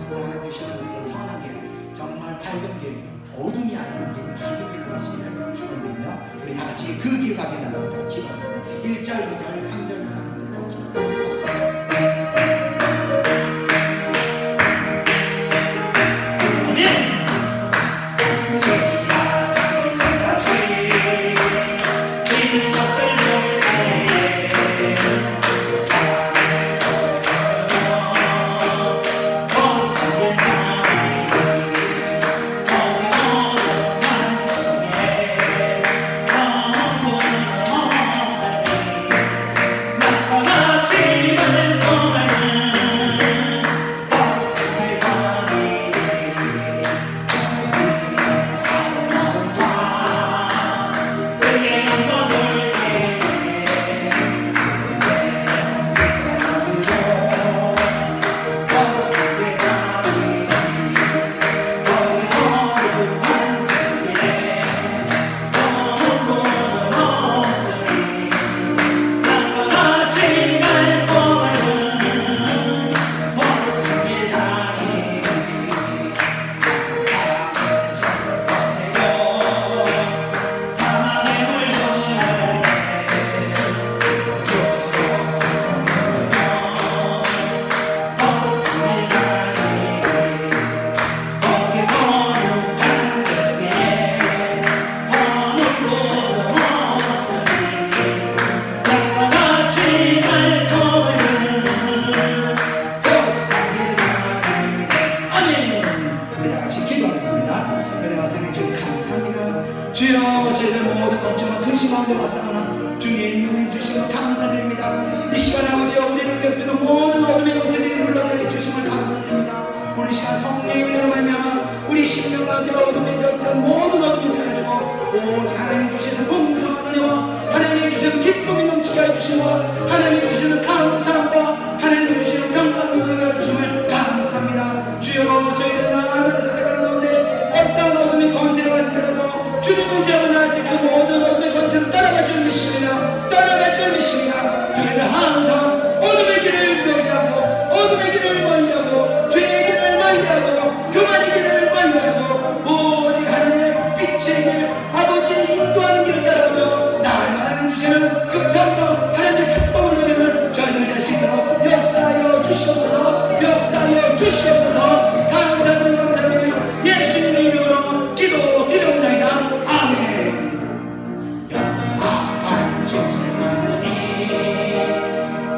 항상 하나님 주시는 선한 길, 정말 밝은 길, 어둠이 아닌 길, 밝은 길을 가시기를 축원드리며 우리 다 같이 그 길 가게 달라고 기도하겠습니다. 1절, 2절, 3절, 4절로 기도하겠습니다. 주여 저희들 모든 걱정과 근심 가운데 왔사오나 주의 은혜 주심을 감사드립니다. 이 시간에 아버지 우리를 괴롭히는 모든 어둠의 권세들이 물러져 해주심을 감사드립니다. 우리 시간 성령의 은혜로 말미암아 우리 심령 가운데 어둠에 졌던 모든 어둠이 사라지고 오직 하나님이 주시는 풍성한 은혜와 하나님이 주시는 기쁨이 넘치게 해주심과 하나님이 주시는 감사함과 하나님이 주시는 평강을 누리게 해주심을 감사합니다. 주여 저희들 날마다 살아가는 가운데 어떤 어둠이 권세가 있더라도 주님 의지하고 나갈 때 그 모든 어둠의 권세를 따라갈 줄 믿습니다. 따라갈 줄 믿습니다. 저희는 항상 어둠의 길을 멀리하고 어둠의 길을 멀리하고 죄의 길을 멀리하고 교만의 길을 멀리하고 오직 하나님의 빛의 길 아버지의 인도하는 길을 따라가며 날마다 하나님 주시는 그 평강 하나님의 축복을 누리는 저희들 될 수 있도록 역사하여 주시옵소서. 역사하여 주시옵소서. 감사드리며 감사드리며 예수님의 이름으로 기도드리옵나이다. 아멘. 영악한 주님만이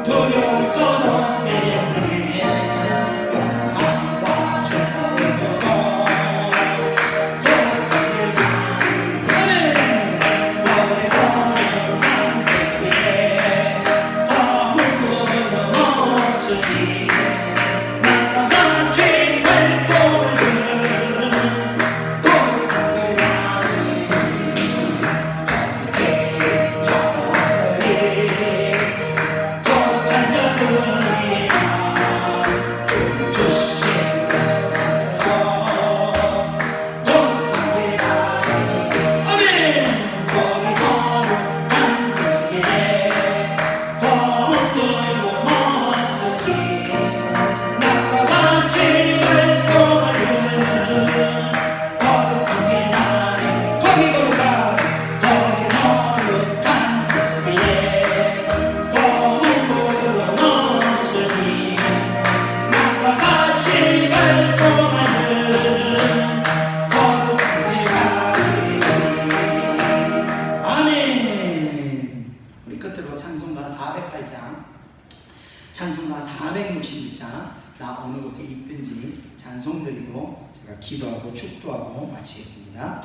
두려울 것 없겠네. 영광과 존귀도 아멘. 너의 거룩한 빛에 461장 나 어느 곳에 있든지 찬송 드리고 제가 기도하고 축도하고 마치겠습니다.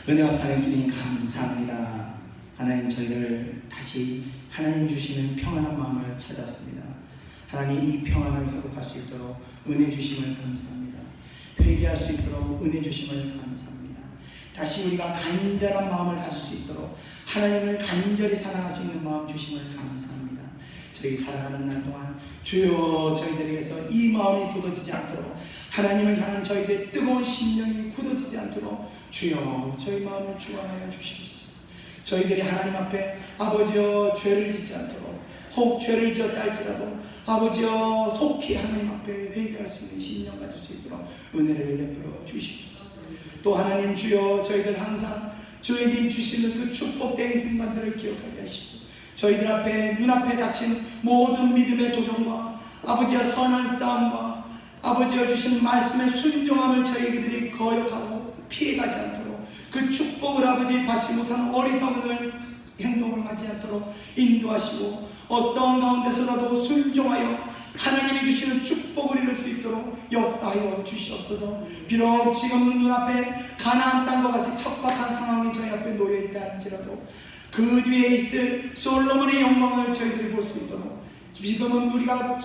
은혜와 사랑 주님 감사합니다. 하나님 저희를 다시 하나님 주시는 평안한 마음을 찾았습니다. 하나님 이 평안을 회복할 수 있도록 은혜 주심을 감사합니다. 회개할 수 있도록 은혜 주심을 감사합니다. 다시 우리가 간절한 마음을 가질 수 있도록 하나님을 간절히 사랑할 수 있는 마음 주심을 감사합니다. 저희 살아가는 날 동안 주여 저희들에게서 이 마음이 굳어지지 않도록 하나님을 향한 저희들의 뜨거운 심령이 굳어지지 않도록 주여 저희 마음을 주관하여 주시옵소서. 저희들이 하나님 앞에 아버지여 죄를 짓지 않도록 혹 죄를 지었다 할지라도 아버지여 속히 하나님 앞에 회개할 수 있는 심령 가질 수 있도록 은혜를 베풀어 주시옵소서. 또 하나님 주여 저희들 항상 주님 주시는 그 축복된 순간들을 기억하게 하시고 저희들 앞에 눈앞에 닥친 모든 믿음의 도전과 아버지여 선한 싸움과 아버지여 주신 말씀의 순종함을 저희들이 거역하고 피해가지 않도록 그 축복을 아버지 받지 못하는 어리석은 행동을 하지 않도록 인도하시고 어떤 가운데서라도 순종하여 하나님이 주시는 축복을 이룰 수 있도록 역사하여 주시옵소서. 비록 지금 눈앞에 가나안 땅과 같이 척박한 상황이 저희 앞에 놓여있다 할지라도 그 뒤에 있을 솔로몬의 영광을 저희들이 볼 수 있도록 지금은 우리가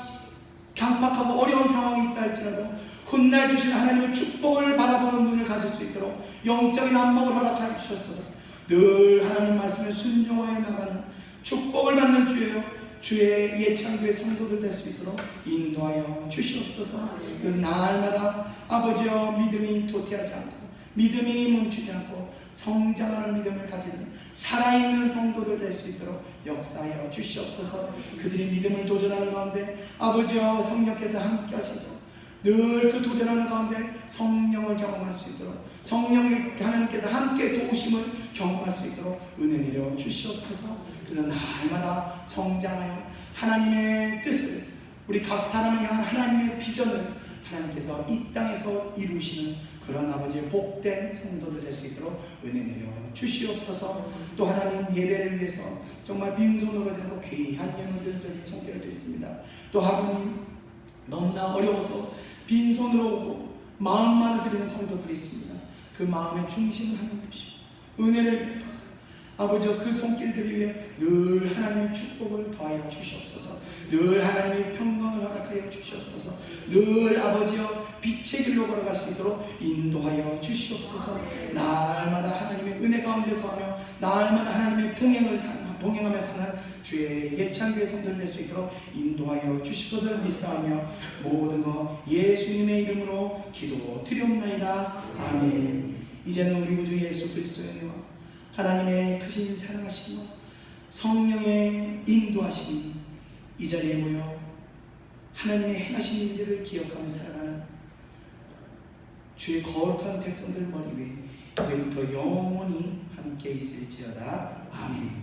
강팍하고 어려운 상황이 있다 할지라도 훗날 주신 하나님의 축복을 바라보는 눈을 가질 수 있도록 영적인 안목을 허락하여 주셨소서. 늘 하나님 말씀에 순종하여 나가는 축복을 받는 주의 예창교회 성도들 될 수 있도록 인도하여 주시옵소서. 그 날마다 아버지여 믿음이 도태하지 않고 믿음이 멈추지 않고 성장하는 믿음을 가지는 살아있는 성도들 될 수 있도록 역사하여 주시옵소서. 그들이 믿음을 도전하는 가운데 아버지여 성령께서 함께 하셔서 늘 그 도전하는 가운데 성령을 경험할 수 있도록, 성령의 하나님께서 함께 도우심을 경험할 수 있도록 은혜 내려 주시옵소서. 그래서 날마다 성장하여 하나님의 뜻을, 우리 각 사람을 향한 하나님의 비전을 하나님께서 이 땅에서 이루시는 그런 아버지의 복된 성도들 될 수 있도록 은혜 내려 주시옵소서. 또 하나님 예배를 위해서 정말 빈손으로 되고 귀한 예물들을 저기 손길을 드렸습니다. 또 아버님 너무나 어려워서 빈손으로 오고 마음만을 드리는 성도들이 있습니다. 그 마음의 중심을 하나님 주시고 은혜를 베푸사 아버지여 그 손길들이 위해 늘 하나님의 축복을 더하여 주시옵소서. 늘 하나님의 평강을 허락하여 주시옵소서. 늘 아버지여 빛의 길로 걸어갈 수 있도록 인도하여 주시옵소서. 날마다 하나님의 은혜 가운데 거하며 날마다 하나님의 동행하며 사는 주의 예찬교회 성도들 될 수 있도록 인도하여 주실 것을 믿사하며 모든 것 예수님의 이름으로 기도 드리옵나이다. 아멘. 이제는 우리 구주 예수 그리스도의 은혜와 하나님의 크신 사랑하심과 성령의 인도하심이 이 자리에 모여 하나님의 행하신 일들을 기억하며 살아가는 주의 거룩한 백성들 머리 위에 이제부터 영원히 함께 있을지어다. 아멘.